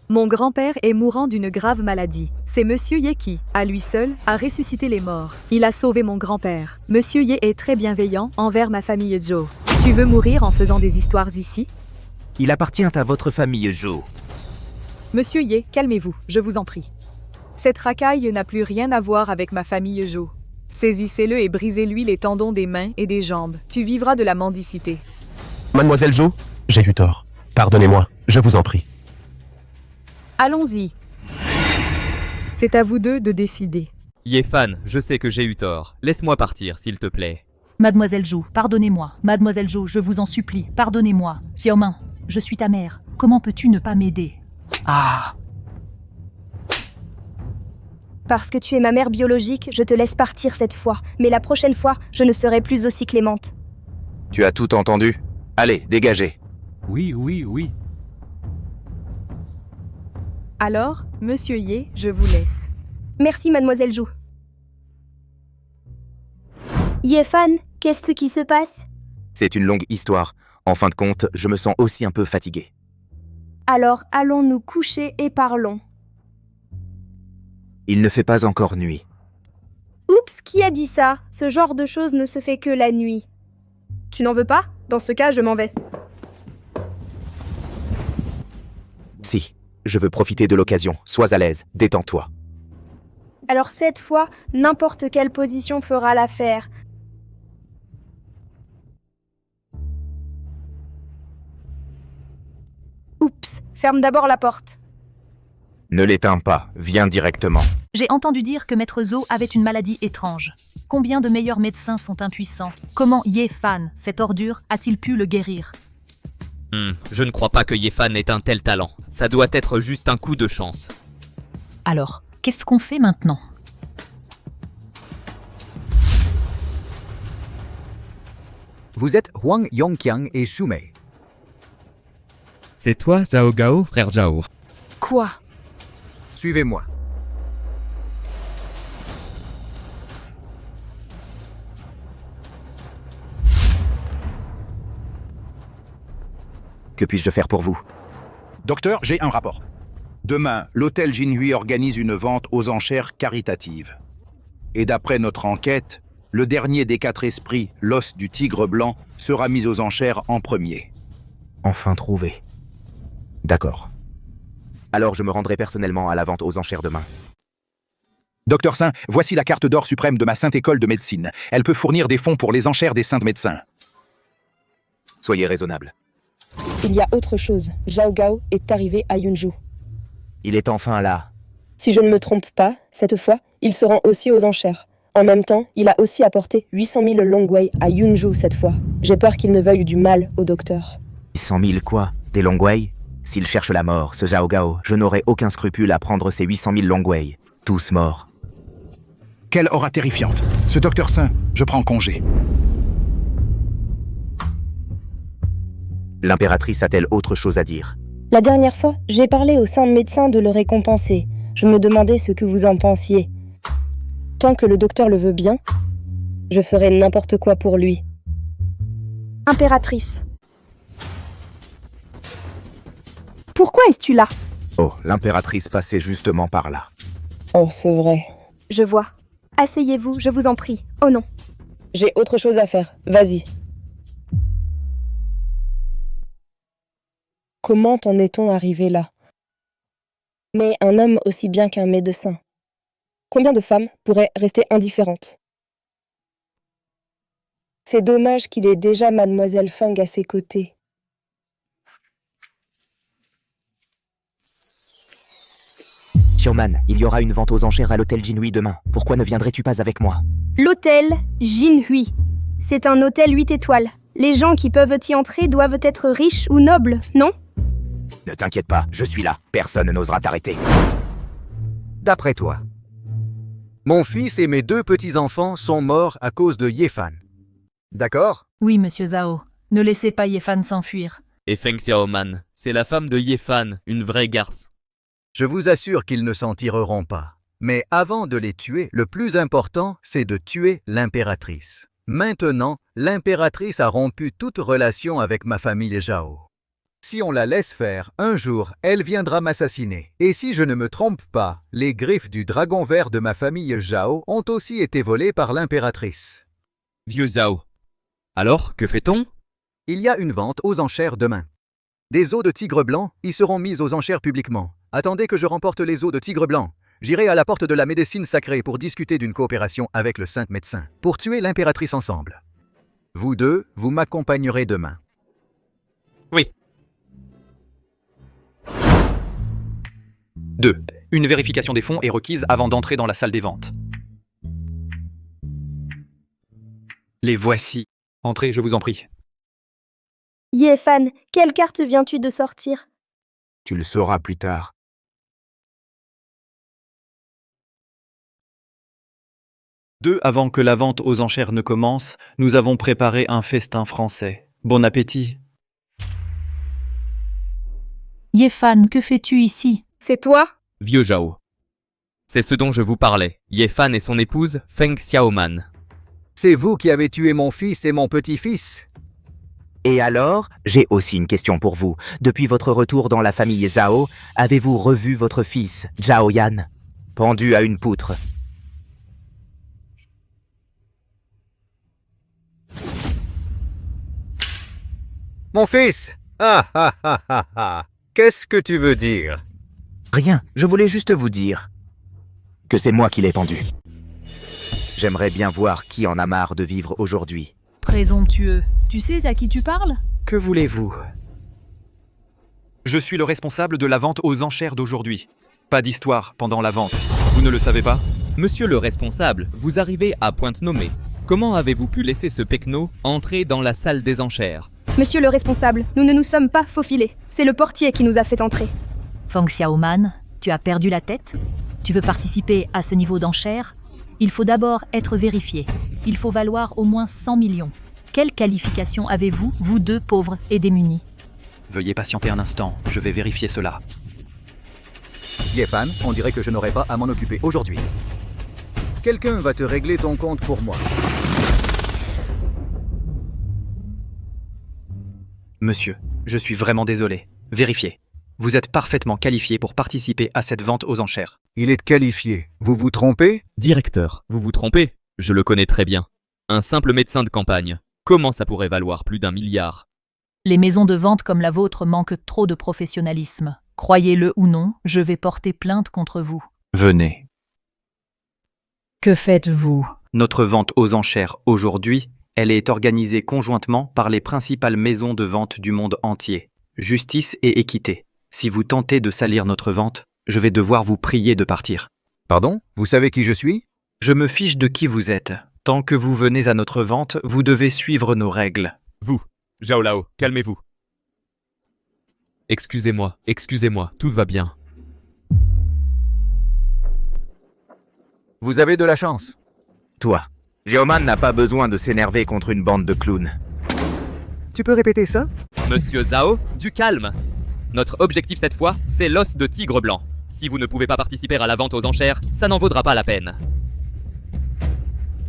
Mon grand-père est mourant d'une grave maladie. C'est Monsieur Ye qui, à lui seul, a ressuscité les morts. Il a sauvé mon grand-père. Monsieur Ye est très bienveillant envers ma famille Zhou. Tu veux mourir en faisant des histoires ici? Il appartient à votre famille, Zhou. Monsieur Ye, calmez-vous, je vous en prie. Cette racaille n'a plus rien à voir avec ma famille Zhou. Saisissez-le et brisez-lui les tendons des mains et des jambes. Tu vivras de la mendicité. Mademoiselle Zhou, j'ai eu tort. Pardonnez-moi, je vous en prie. Allons-y. C'est à vous deux de décider. Yefan, je sais que j'ai eu tort. Laisse-moi partir, s'il te plaît. Mademoiselle Zhou, pardonnez-moi. Mademoiselle Zhou, je vous en supplie, pardonnez-moi. Xiaomin, je suis ta mère. Comment peux-tu ne pas m'aider? Ah. Parce que tu es ma mère biologique, je te laisse partir cette fois. Mais la prochaine fois, je ne serai plus aussi clémente. Tu as tout entendu? Allez, dégagez. Oui, oui, oui. Alors, Monsieur Ye, je vous laisse. Merci, mademoiselle Zhou. Yefan, qu'est-ce qui se passe? C'est une longue histoire. En fin de compte, je me sens aussi un peu fatigué. Alors, allons nous coucher et parlons. Il ne fait pas encore nuit. Oups, qui a dit ça? Ce genre de choses ne se fait que la nuit. Tu n'en veux pas? Dans ce cas, je m'en vais. Si, je veux profiter de l'occasion. Sois à l'aise, détends-toi. Alors cette fois, n'importe quelle position fera l'affaire. Oups, ferme d'abord la porte. Ne l'éteins pas, viens directement. J'ai entendu dire que Maître Zhou avait une maladie étrange. Combien de meilleurs médecins sont impuissants? Comment Yefan, cette ordure, a-t-il pu le guérir? Je ne crois pas que Yefan ait un tel talent. Ça doit être juste un coup de chance. Alors, qu'est-ce qu'on fait maintenant? Vous êtes Huang Yongqiang et Shumei. C'est toi, Zhao Gao, frère Zhao. Quoi? Suivez-moi. Que puis-je faire pour vous? Docteur, j'ai un rapport. Demain, l'hôtel Jinhui organise une vente aux enchères caritatives. Et d'après notre enquête, le dernier des 4 esprits, l'os du tigre blanc, sera mis aux enchères en premier. Enfin trouvé. D'accord. Alors je me rendrai personnellement à la vente aux enchères demain. Docteur Saint, voici la carte d'or suprême de ma sainte école de médecine. Elle peut fournir des fonds pour les enchères des saints médecins. Soyez raisonnable. Il y a autre chose. Zhao Gao est arrivé à Yunzhou. Il est enfin là. Si je ne me trompe pas, cette fois, il se rend aussi aux enchères. En même temps, il a aussi apporté 800 000 Longwei à Yunzhou cette fois. J'ai peur qu'il ne veuille du mal au docteur. 800 000 quoi? Des Longwei? S'il cherche la mort, ce Zhao Gao, je n'aurai aucun scrupule à prendre ces 800 000 Longwei. Tous morts. Quelle aura terrifiante. Ce docteur Saint, je prends congé. L'impératrice a-t-elle autre chose à dire? La dernière fois, j'ai parlé au saint médecin de le récompenser. Je me demandais ce que vous en pensiez. Tant que le docteur le veut bien, je ferai n'importe quoi pour lui. Impératrice. Pourquoi es-tu là? Oh, l'impératrice passait justement par là. Oh, c'est vrai. Je vois. Asseyez-vous, je vous en prie. Oh non. J'ai autre chose à faire. Vas-y. Comment en est-on arrivé là? Mais un homme aussi bien qu'un médecin. Combien de femmes pourraient rester indifférentes? C'est dommage qu'il ait déjà Mademoiselle Feng à ses côtés. Xiaoman, il y aura une vente aux enchères à l'hôtel Jinhui demain. Pourquoi ne viendrais-tu pas avec moi? L'hôtel Jinhui. C'est un hôtel 8 étoiles. Les gens qui peuvent y entrer doivent être riches ou nobles, non? Ne t'inquiète pas, je suis là. Personne n'osera t'arrêter. D'après toi, mon fils et mes 2 petits-enfants sont morts à cause de Yefan. D'accord? Oui, monsieur Zhao. Ne laissez pas Yefan s'enfuir. Et Feng Xiaoman, c'est la femme de Yefan, une vraie garce. Je vous assure qu'ils ne s'en tireront pas. Mais avant de les tuer, le plus important, c'est de tuer l'impératrice. Maintenant, l'impératrice a rompu toute relation avec ma famille Zhao. Si on la laisse faire, un jour, elle viendra m'assassiner. Et si je ne me trompe pas, les griffes du dragon vert de ma famille Zhao ont aussi été volées par l'impératrice. Vieux Zhao. Alors, que fait-on? Il y a une vente aux enchères demain. Des os de tigre blanc y seront mises aux enchères publiquement. Attendez que je remporte les os de tigre blanc. J'irai à la porte de la médecine sacrée pour discuter d'une coopération avec le saint médecin, pour tuer l'impératrice ensemble. Vous deux, vous m'accompagnerez demain. Oui. 2. Une vérification des fonds est requise avant d'entrer dans la salle des ventes. Les voici. Entrez, je vous en prie. Ye Fan, quelle carte viens-tu de sortir? Tu le sauras plus tard. Avant que la vente aux enchères ne commence, nous avons préparé un festin français. Bon appétit. Ye Fan, que fais-tu ici? C'est toi? Vieux Zhao. C'est ce dont je vous parlais. Ye Fan et son épouse, Feng Xiaoman. C'est vous qui avez tué mon fils et mon petit-fils. Et alors, j'ai aussi une question pour vous. Depuis votre retour dans la famille Zhao, avez-vous revu votre fils, Zhao Yan, pendu à une poutre? Mon fils! Ah ah ah ah ah! Qu'est-ce que tu veux dire? Rien, je voulais juste vous dire que c'est moi qui l'ai pendu. J'aimerais bien voir qui en a marre de vivre aujourd'hui. Présomptueux. Tu sais à qui tu parles? Que voulez-vous? Je suis le responsable de la vente aux enchères d'aujourd'hui. Pas d'histoire pendant la vente. Vous ne le savez pas? Monsieur le responsable, vous arrivez à Pointe-Nommée. Comment avez-vous pu laisser ce pecno entrer dans la salle des enchères? Monsieur le responsable, nous ne nous sommes pas faufilés. C'est le portier qui nous a fait entrer. Feng Xiaoman, tu as perdu la tête? Tu veux participer à ce niveau d'enchères? Il faut d'abord être vérifié. Il faut valoir au moins 100 millions. Quelle qualification avez-vous, vous deux pauvres et démunis? Veuillez patienter un instant, je vais vérifier cela. Ye Fan, on dirait que je n'aurai pas à m'en occuper aujourd'hui. Quelqu'un va te régler ton compte pour moi. Monsieur, je suis vraiment désolé. Vérifiez. Vous êtes parfaitement qualifié pour participer à cette vente aux enchères. Il est qualifié. Vous vous trompez? Directeur, vous vous trompez? Je le connais très bien. Un simple médecin de campagne. Comment ça pourrait valoir plus d'1 milliard? Les maisons de vente comme la vôtre manquent trop de professionnalisme. Croyez-le ou non, je vais porter plainte contre vous. Venez. Que faites-vous? Notre vente aux enchères aujourd'hui, elle est organisée conjointement par les principales maisons de vente du monde entier. Justice et équité. Si vous tentez de salir notre vente, je vais devoir vous prier de partir. Pardon? Vous savez qui je suis? Je me fiche de qui vous êtes. Tant que vous venez à notre vente, vous devez suivre nos règles. Vous, Zhao Lao, calmez-vous. Excusez-moi, tout va bien. Vous avez de la chance. Toi, Xiaoman n'a pas besoin de s'énerver contre une bande de clowns. Tu peux répéter ça? Monsieur Zhao, du calme. Notre objectif cette fois, c'est l'os de tigre blanc. Si vous ne pouvez pas participer à la vente aux enchères, ça n'en vaudra pas la peine.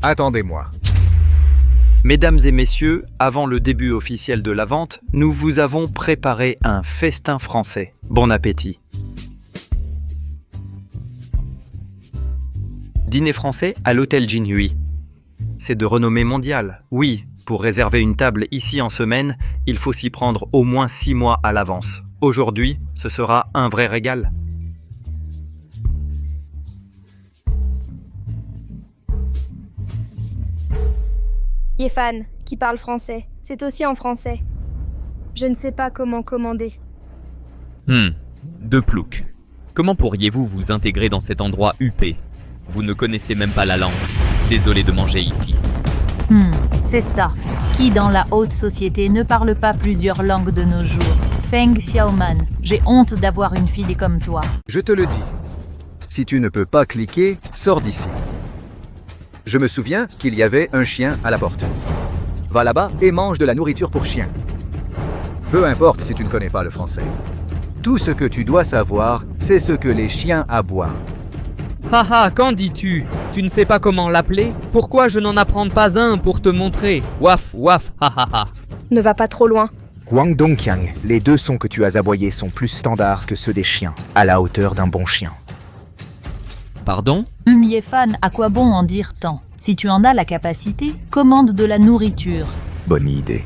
Attendez-moi. Mesdames et messieurs, avant le début officiel de la vente, nous vous avons préparé un festin français. Bon appétit. Dîner français à l'hôtel Jinhui. C'est de renommée mondiale. Oui, pour réserver une table ici en semaine, il faut s'y prendre au moins 6 mois à l'avance. Aujourd'hui, ce sera un vrai régal. Ye Fan, qui parle français. C'est aussi en français. Je ne sais pas comment commander. De plouc. Comment pourriez-vous vous intégrer dans cet endroit huppé? Vous ne connaissez même pas la langue. Désolé de manger ici. C'est ça. Qui dans la haute société ne parle pas plusieurs langues de nos jours? Feng Xiaoman, j'ai honte d'avoir une fille comme toi. Je te le dis. Si tu ne peux pas cliquer, sors d'ici. Je me souviens qu'il y avait un chien à la porte. Va là-bas et mange de la nourriture pour chien. Peu importe si tu ne connais pas le français. Tout ce que tu dois savoir, c'est ce que les chiens aboient. Haha, qu'en dis-tu? Tu ne sais pas comment l'appeler? Pourquoi je n'en apprends pas un pour te montrer? Waf, waf, hahaha. Ne va pas trop loin. Huang Dongqiang, les deux sons que tu as aboyés sont plus standards que ceux des chiens, à la hauteur d'un bon chien. Pardon? Yefan, à quoi bon en dire tant? Si tu en as la capacité, commande de la nourriture. Bonne idée.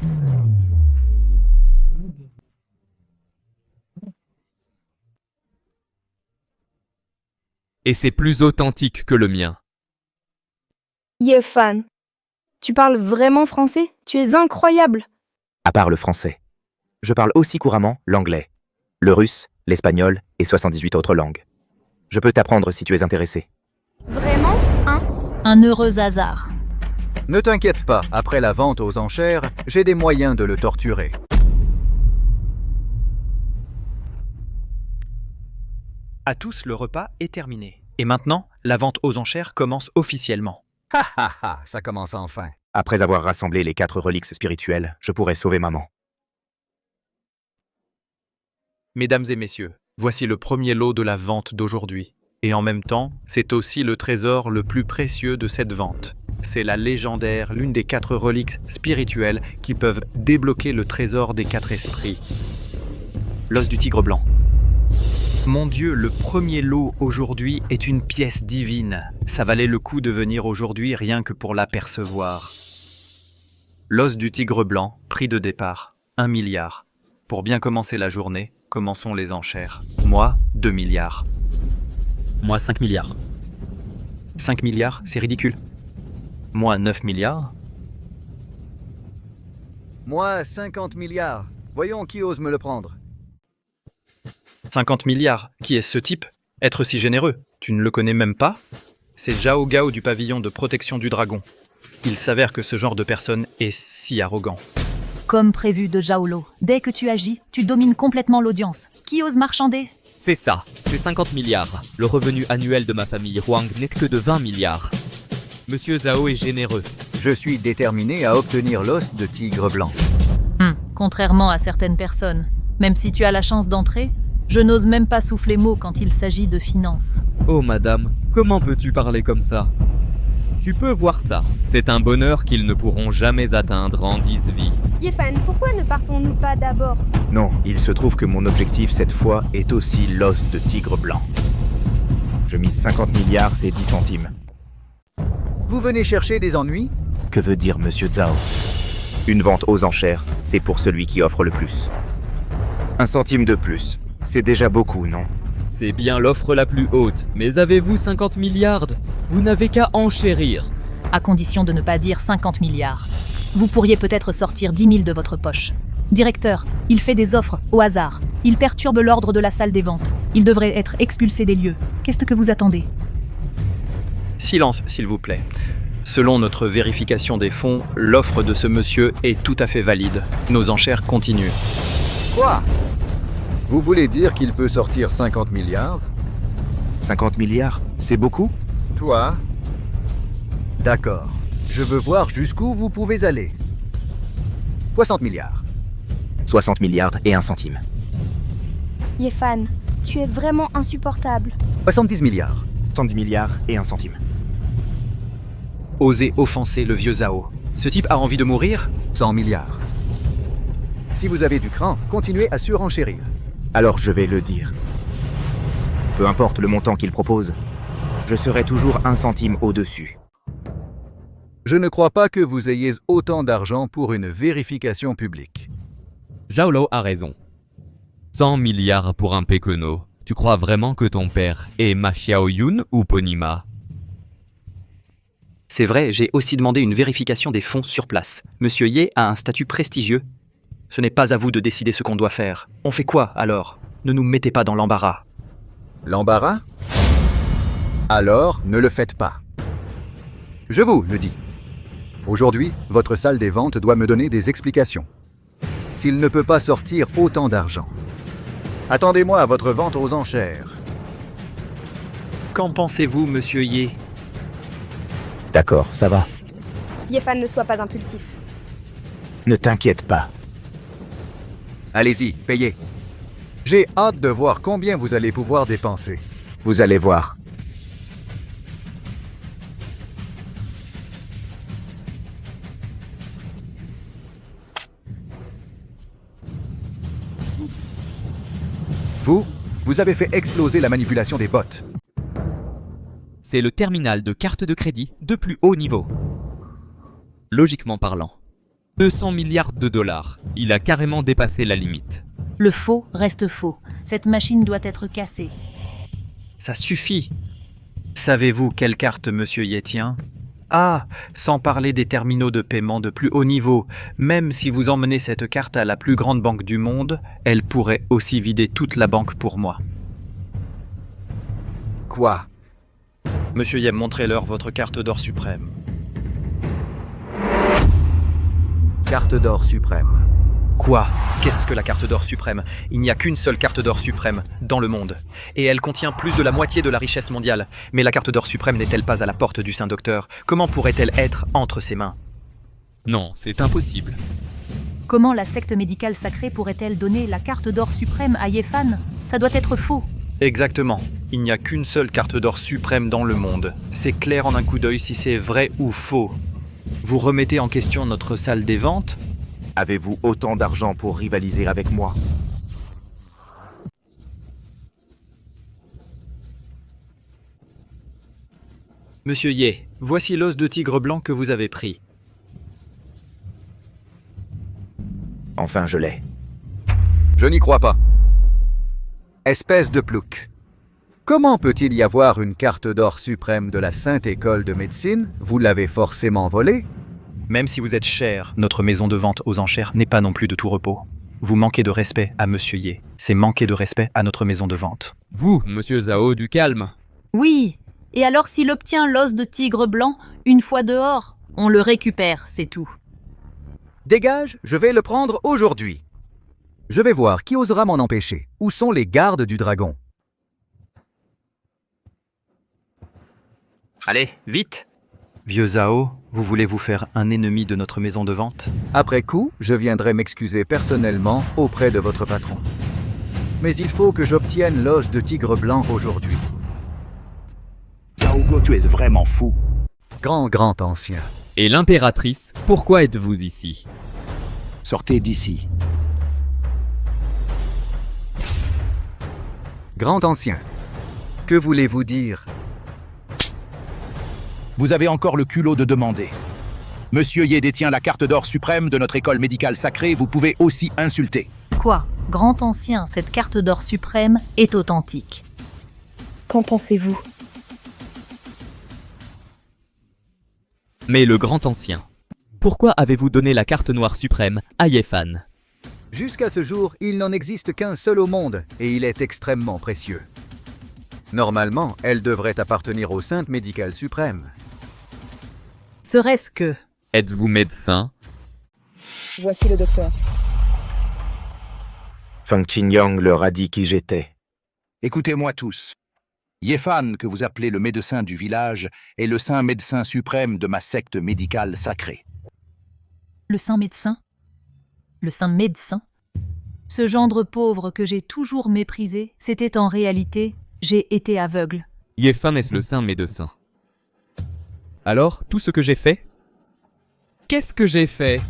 Et c'est plus authentique que le mien. Yefan, tu parles vraiment français? Tu es incroyable. À part le français. Je parle aussi couramment l'anglais, le russe, l'espagnol et 78 autres langues. Je peux t'apprendre si tu es intéressé. Vraiment, hein? Un heureux hasard. Ne t'inquiète pas, après la vente aux enchères, j'ai des moyens de le torturer. À tous, le repas est terminé. Et maintenant, la vente aux enchères commence officiellement. Ha ha ha, ça commence enfin. Après avoir rassemblé les 4 reliques spirituelles, je pourrais sauver maman. Mesdames et messieurs, voici le premier lot de la vente d'aujourd'hui. Et en même temps, c'est aussi le trésor le plus précieux de cette vente. C'est la légendaire, l'une des 4 reliques spirituelles qui peuvent débloquer le trésor des 4 esprits. L'os du tigre blanc. Mon Dieu, le premier lot aujourd'hui est une pièce divine. Ça valait le coup de venir aujourd'hui rien que pour l'apercevoir. L'os du tigre blanc, prix de départ, 1 milliard. Pour bien commencer la journée, commençons les enchères. Moi, 2 milliards. Moi, 5 milliards. 5 milliards, c'est ridicule. Moi, 9 milliards. Moi, 50 milliards. Voyons qui ose me le prendre. 50 milliards, qui est ce type? Être si généreux, tu ne le connais même pas? C'est Zhao Gao du pavillon de protection du dragon. Il s'avère que ce genre de personne est si arrogant. Comme prévu de Zhaolo, dès que tu agis, tu domines complètement l'audience. Qui ose marchander? C'est ça, c'est 50 milliards. Le revenu annuel de ma famille Huang n'est que de 20 milliards. Monsieur Zhao est généreux. Je suis déterminé à obtenir l'os de tigre blanc. Contrairement à certaines personnes, même si tu as la chance d'entrer, je n'ose même pas souffler mot quand il s'agit de finances. Oh madame, comment peux-tu parler comme ça? Tu peux voir ça. C'est un bonheur qu'ils ne pourront jamais atteindre en 10 vies. Yefan, pourquoi ne partons-nous pas d'abord? Non, il se trouve que mon objectif cette fois est aussi l'os de tigre blanc. Je mise 50 milliards, c'est 10 centimes. Vous venez chercher des ennuis? Que veut dire Monsieur Zhao? Une vente aux enchères, c'est pour celui qui offre le plus. 1 centime de plus, c'est déjà beaucoup, non? C'est bien l'offre la plus haute, mais avez-vous 50 milliards? Vous n'avez qu'à enchérir. À condition de ne pas dire 50 milliards. Vous pourriez peut-être sortir 10 000 de votre poche. Directeur, il fait des offres au hasard. Il perturbe l'ordre de la salle des ventes. Il devrait être expulsé des lieux. Qu'est-ce que vous attendez? Silence, s'il vous plaît. Selon notre vérification des fonds, l'offre de ce monsieur est tout à fait valide. Nos enchères continuent. Quoi? Vous voulez dire qu'il peut sortir 50 milliards? 50 milliards, c'est beaucoup? Toi? D'accord. Je veux voir jusqu'où vous pouvez aller. 60 milliards. 60 milliards et 1 centime. Yefan, tu es vraiment insupportable. 70 milliards. 110 milliards et 1 centime. Osez offenser le vieux Zhao. Ce type a envie de mourir? 100 milliards. Si vous avez du cran, continuez à surenchérir. Alors je vais le dire. Peu importe le montant qu'il propose, je serai toujours 1 centime au-dessus. Je ne crois pas que vous ayez autant d'argent pour une vérification publique. Zhaolo a raison. 100 milliards pour un Pequeno. Tu crois vraiment que ton père est Ma Xiaoyun ou Ponima? C'est vrai, j'ai aussi demandé une vérification des fonds sur place. Monsieur Ye a un statut prestigieux. Ce n'est pas à vous de décider ce qu'on doit faire. On fait quoi, alors? Ne nous mettez pas dans l'embarras. L'embarras? Alors, ne le faites pas. Je vous le dis. Aujourd'hui, votre salle des ventes doit me donner des explications. S'il ne peut pas sortir autant d'argent, attendez-moi à votre vente aux enchères. Qu'en pensez-vous, monsieur Ye? D'accord, ça va. Yefan, ne sois pas impulsif. Ne t'inquiète pas. Allez-y, payez. J'ai hâte de voir combien vous allez pouvoir dépenser. Vous allez voir. Vous avez fait exploser la manipulation des bots. C'est le terminal de carte de crédit de plus haut niveau. Logiquement parlant. 200 milliards de dollars. Il a carrément dépassé la limite. Le faux reste faux. Cette machine doit être cassée. Ça suffit. Savez-vous quelle carte Monsieur Ye tient? Ah, sans parler des terminaux de paiement de plus haut niveau. Même si vous emmenez cette carte à la plus grande banque du monde, elle pourrait aussi vider toute la banque pour moi. Quoi? Monsieur Ye, montrez-leur votre carte d'or suprême. Carte d'or suprême. Quoi? Qu'est-ce que la carte d'or suprême? Il n'y a qu'une seule carte d'or suprême dans le monde. Et elle contient plus de la moitié de la richesse mondiale. Mais la carte d'or suprême n'est-elle pas à la porte du Saint Docteur? Comment pourrait-elle être entre ses mains? Non, c'est impossible. Comment la secte médicale sacrée pourrait-elle donner la carte d'or suprême à Yefan? Ça doit être faux. Exactement. Il n'y a qu'une seule carte d'or suprême dans le monde. C'est clair en un coup d'œil si c'est vrai ou faux. Vous remettez en question notre salle des ventes? Avez-vous autant d'argent pour rivaliser avec moi? Monsieur Ye, voici l'os de tigre blanc que vous avez pris. Enfin, je l'ai. Je n'y crois pas. Espèce de plouc. Comment peut-il y avoir une carte d'or suprême de la Sainte École de Médecine? Vous l'avez forcément volée? Même si vous êtes cher, notre maison de vente aux enchères n'est pas non plus de tout repos. Vous manquez de respect à Monsieur Ye. C'est manquer de respect à notre maison de vente. Vous, Monsieur Zhao, du calme. Oui. Et alors s'il obtient l'os de tigre blanc, une fois dehors, on le récupère, c'est tout. Dégage, je vais le prendre aujourd'hui. Je vais voir qui osera m'en empêcher. Où sont les gardes du dragon? Allez, vite! Vieux Zhao, vous voulez vous faire un ennemi de notre maison de vente? Après coup, je viendrai m'excuser personnellement auprès de votre patron. Mais il faut que j'obtienne l'os de tigre blanc aujourd'hui. Zhao, tu es vraiment fou. Grand ancien. Et l'impératrice, pourquoi êtes-vous ici? Sortez d'ici. Grand ancien. Que voulez-vous dire? Vous avez encore le culot de demander. Monsieur Ye détient la carte d'or suprême de notre école médicale sacrée, vous pouvez aussi insulter. Quoi? Grand ancien, cette carte d'or suprême est authentique. Qu'en pensez-vous? Mais le grand ancien, pourquoi avez-vous donné la carte noire suprême à Yefan? Jusqu'à ce jour, il n'en existe qu'un seul au monde, et il est extrêmement précieux. Normalement, elle devrait appartenir au Sainte Médicale Suprême. Serait-ce que... Êtes-vous médecin? Voici le docteur. Feng Qingyang leur a dit qui j'étais. Écoutez-moi tous. Yefan, que vous appelez le médecin du village, est le saint médecin suprême de ma secte médicale sacrée. Le saint médecin? Le saint médecin? Ce gendre pauvre que j'ai toujours méprisé, c'était en réalité, j'ai été aveugle. Yefan est le saint médecin. Alors, tout ce que j'ai fait? Qu'est-ce que j'ai fait?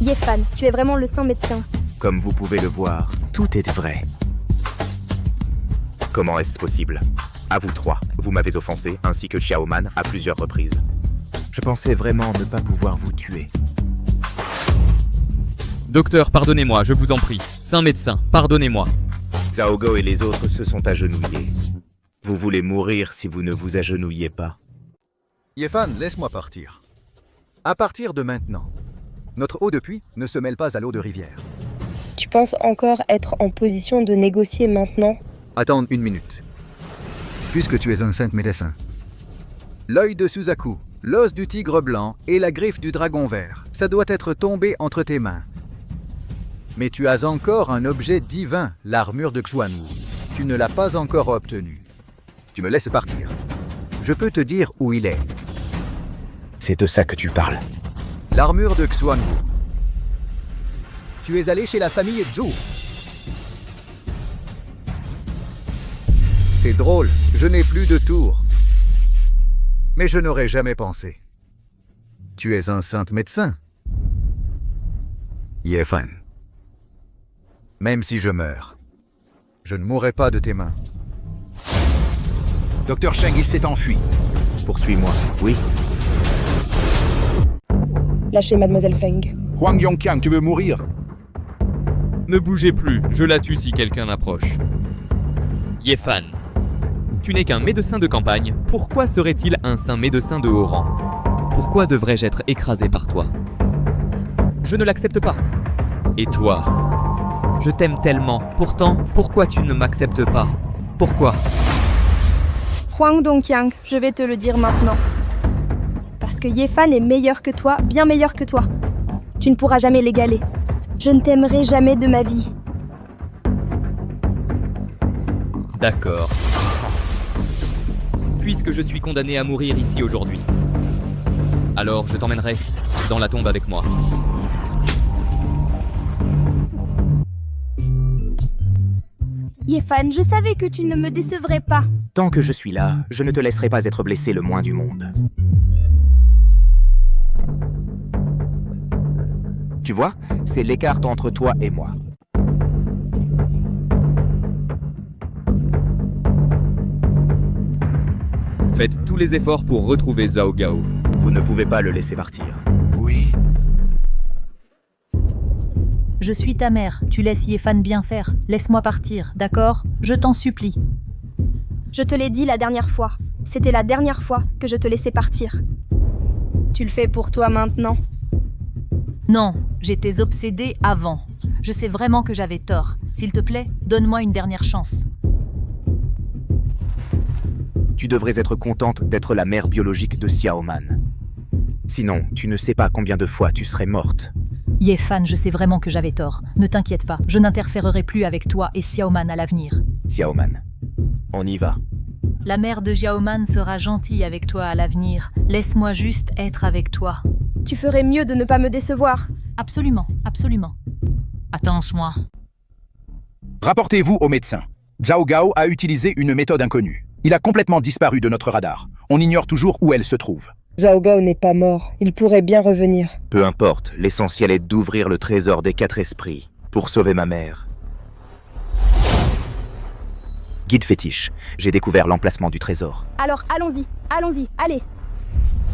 Yefan, tu es vraiment le saint médecin. Comme vous pouvez le voir, tout est vrai. Comment est-ce possible? À vous trois, vous m'avez offensé, ainsi que Xiaoman à plusieurs reprises. Je pensais vraiment ne pas pouvoir vous tuer. Docteur, pardonnez-moi, je vous en prie. Saint médecin, pardonnez-moi. Zhao Go et les autres se sont agenouillés. Vous voulez mourir si vous ne vous agenouillez pas. Yefan, laisse-moi partir. À partir de maintenant, notre eau de puits ne se mêle pas à l'eau de rivière. Tu penses encore être en position de négocier maintenant? Attends une minute. Puisque tu es un saint médecin. L'œil de Suzaku, l'os du tigre blanc et la griffe du dragon vert, ça doit être tombé entre tes mains. Mais tu as encore un objet divin, l'armure de Xuanwu. Tu ne l'as pas encore obtenu. Tu me laisses partir. Je peux te dire où il est. C'est de ça que tu parles. L'armure de Xuanwu. Tu es allé chez la famille Zhou. C'est drôle, je n'ai plus de tour. Mais je n'aurais jamais pensé. Tu es un saint médecin. Yefan. Même si je meurs, je ne mourrai pas de tes mains. Docteur Sheng, il s'est enfui. Poursuis-moi, oui. Lâchez Mademoiselle Feng. Huang Yongqiang, tu veux mourir? Ne bougez plus, je la tue si quelqu'un approche. Yefan, tu n'es qu'un médecin de campagne, pourquoi serait-il un saint médecin de haut rang? Pourquoi devrais-je être écrasé par toi? Je ne l'accepte pas. Et toi? Je t'aime tellement, pourtant, pourquoi tu ne m'acceptes pas? Pourquoi? Huang Dongqiang, je vais te le dire maintenant. Parce que Yefan est meilleur que toi, bien meilleur que toi. Tu ne pourras jamais l'égaler. Je ne t'aimerai jamais de ma vie. D'accord. Puisque je suis condamné à mourir ici aujourd'hui, alors je t'emmènerai dans la tombe avec moi. Yefan, je savais que tu ne me décevrais pas. Tant que je suis là, je ne te laisserai pas être blessé le moins du monde. Tu vois, c'est l'écart entre toi et moi. Faites tous les efforts pour retrouver Zhao Gao. Vous ne pouvez pas le laisser partir. Oui. Je suis ta mère, tu laisses Yefan bien faire. Laisse-moi partir, d'accord? Je t'en supplie. Je te l'ai dit la dernière fois. C'était la dernière fois que je te laissais partir. Tu le fais pour toi maintenant. Non, j'étais obsédée avant. Je sais vraiment que j'avais tort. S'il te plaît, donne-moi une dernière chance. Tu devrais être contente d'être la mère biologique de Xiaoman. Sinon, tu ne sais pas combien de fois tu serais morte. Yefan, je sais vraiment que j'avais tort. Ne t'inquiète pas, je n'interférerai plus avec toi et Xiaoman à l'avenir. Xiaoman, on y va. La mère de Xiaoman sera gentille avec toi à l'avenir. Laisse-moi juste être avec toi. Tu ferais mieux de ne pas me décevoir. Absolument, absolument. Attends-moi. Rapportez-vous au médecin. Zhao Gao a utilisé une méthode inconnue. Il a complètement disparu de notre radar. On ignore toujours où elle se trouve. Zhao Gao n'est pas mort. Il pourrait bien revenir. Peu importe, l'essentiel est d'ouvrir le trésor des 4 esprits pour sauver ma mère. Guide fétiche, j'ai découvert l'emplacement du trésor. Alors allons-y, allez.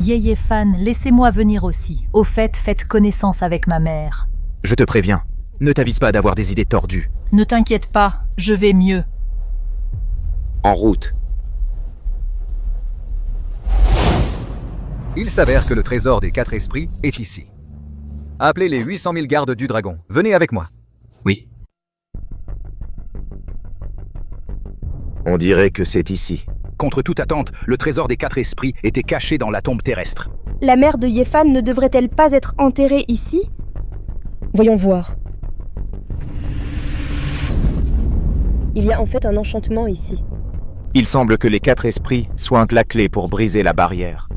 Yefan, laissez-moi venir aussi. Au fait, faites connaissance avec ma mère. Je te préviens, ne t'avise pas d'avoir des idées tordues. Ne t'inquiète pas, je vais mieux. En route. Il s'avère que le trésor des 4 esprits est ici. Appelez les 800 000 gardes du dragon. Venez avec moi. Oui. On dirait que c'est ici. Contre toute attente, le trésor des 4 esprits était caché dans la tombe terrestre. La mère de Yefan ne devrait-elle pas être enterrée ici? Voyons voir. Il y a en fait un enchantement ici. Il semble que les 4 esprits soient la clé pour briser la barrière.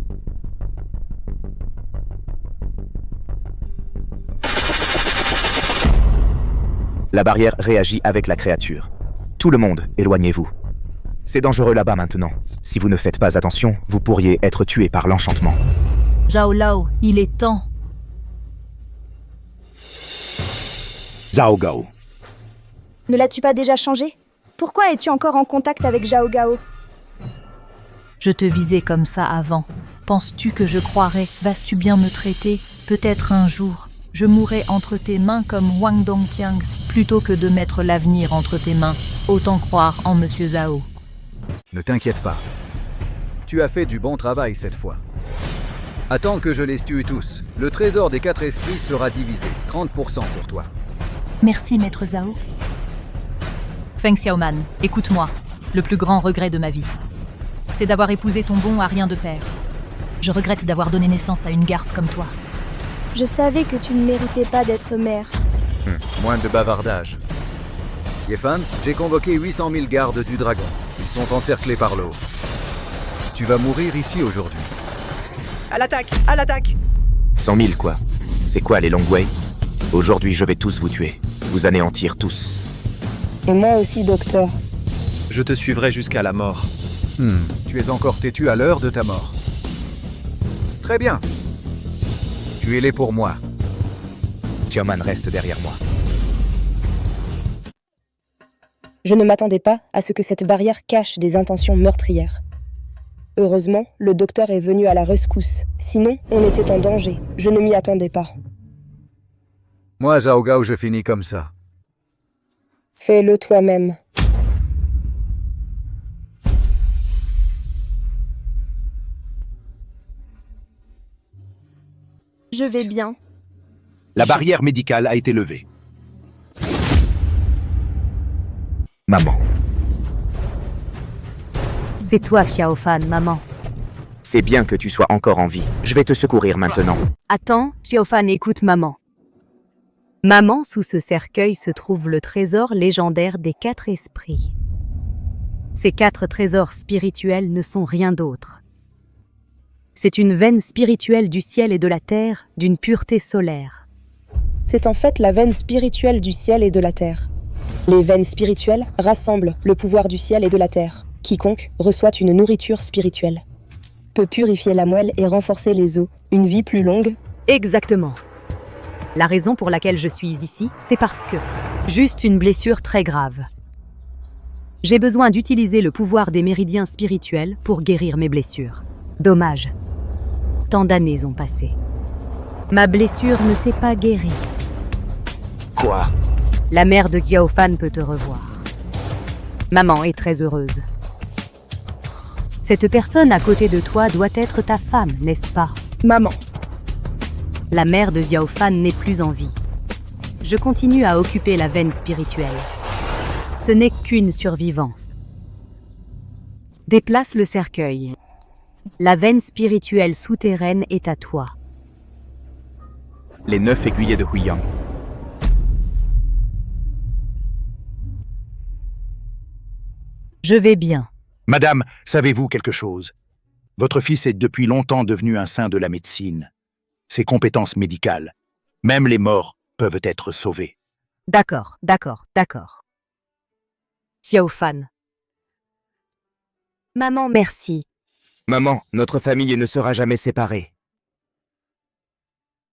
La barrière réagit avec la créature. Tout le monde, éloignez-vous. C'est dangereux là-bas maintenant. Si vous ne faites pas attention, vous pourriez être tué par l'enchantement. Zhao Lao, il est temps. Zhao Gao. Ne l'as-tu pas déjà changé? Pourquoi es-tu encore en contact avec Zhao Gao? Je te visais comme ça avant. Penses-tu que je croirais? Vas-tu bien me traiter? Peut-être un jour, je mourrai entre tes mains comme Huang Dongqiang, plutôt que de mettre l'avenir entre tes mains. Autant croire en Monsieur Zhao. Ne t'inquiète pas. Tu as fait du bon travail cette fois. Attends que je les tue tous. Le trésor des 4 esprits sera divisé. 30% pour toi. Merci, maître Zhao. Feng Xiaoman, écoute-moi. Le plus grand regret de ma vie, c'est d'avoir épousé ton bon à rien de père. Je regrette d'avoir donné naissance à une garce comme toi. Je savais que tu ne méritais pas d'être mère. Moins de bavardage. Yefan, j'ai convoqué 800 000 gardes du dragon. Ils sont encerclés par l'eau. Tu vas mourir ici aujourd'hui. À l'attaque! À l'attaque! 100 000 quoi? C'est quoi les Longwei? Aujourd'hui je vais tous vous tuer. Vous anéantir tous. Et moi aussi, docteur. Je te suivrai jusqu'à la mort. Tu es encore têtu à l'heure de ta mort. Très bien. Tu es là pour moi. Tioman reste derrière moi. Je ne m'attendais pas à ce que cette barrière cache des intentions meurtrières. Heureusement, le docteur est venu à la rescousse. Sinon, on était en danger. Je ne m'y attendais pas. Moi, Zhao Gao, je finis comme ça. Fais-le toi-même. Je vais bien. La barrière médicale a été levée. Maman. C'est toi, Xiaofan, maman. C'est bien que tu sois encore en vie. Je vais te secourir maintenant. Attends, Xiaofan, écoute maman. Maman, sous ce cercueil se trouve le trésor légendaire des 4 esprits. Ces 4 trésors spirituels ne sont rien d'autre. C'est une veine spirituelle du ciel et de la terre, d'une pureté solaire. C'est en fait la veine spirituelle du ciel et de la terre. Les veines spirituelles rassemblent le pouvoir du ciel et de la terre. Quiconque reçoit une nourriture spirituelle peut purifier la moelle et renforcer les os. Une vie plus longue. Exactement. La raison pour laquelle je suis ici, c'est parce que juste une blessure très grave. J'ai besoin d'utiliser le pouvoir des méridiens spirituels pour guérir mes blessures. Dommage. Tant d'années ont passé. Ma blessure ne s'est pas guérie. Quoi? La mère de Xiaofan peut te revoir. Maman est très heureuse. Cette personne à côté de toi doit être ta femme, n'est-ce pas? Maman. La mère de Xiaofan n'est plus en vie. Je continue à occuper la veine spirituelle. Ce n'est qu'une survivance. Déplace le cercueil. La veine spirituelle souterraine est à toi. Les 9 aiguillets de Huiyang. Je vais bien. Madame, savez-vous quelque chose? Votre fils est depuis longtemps devenu un saint de la médecine. Ses compétences médicales, même les morts, peuvent être sauvés. D'accord. Xiaofan. Maman, merci. Maman, notre famille ne sera jamais séparée.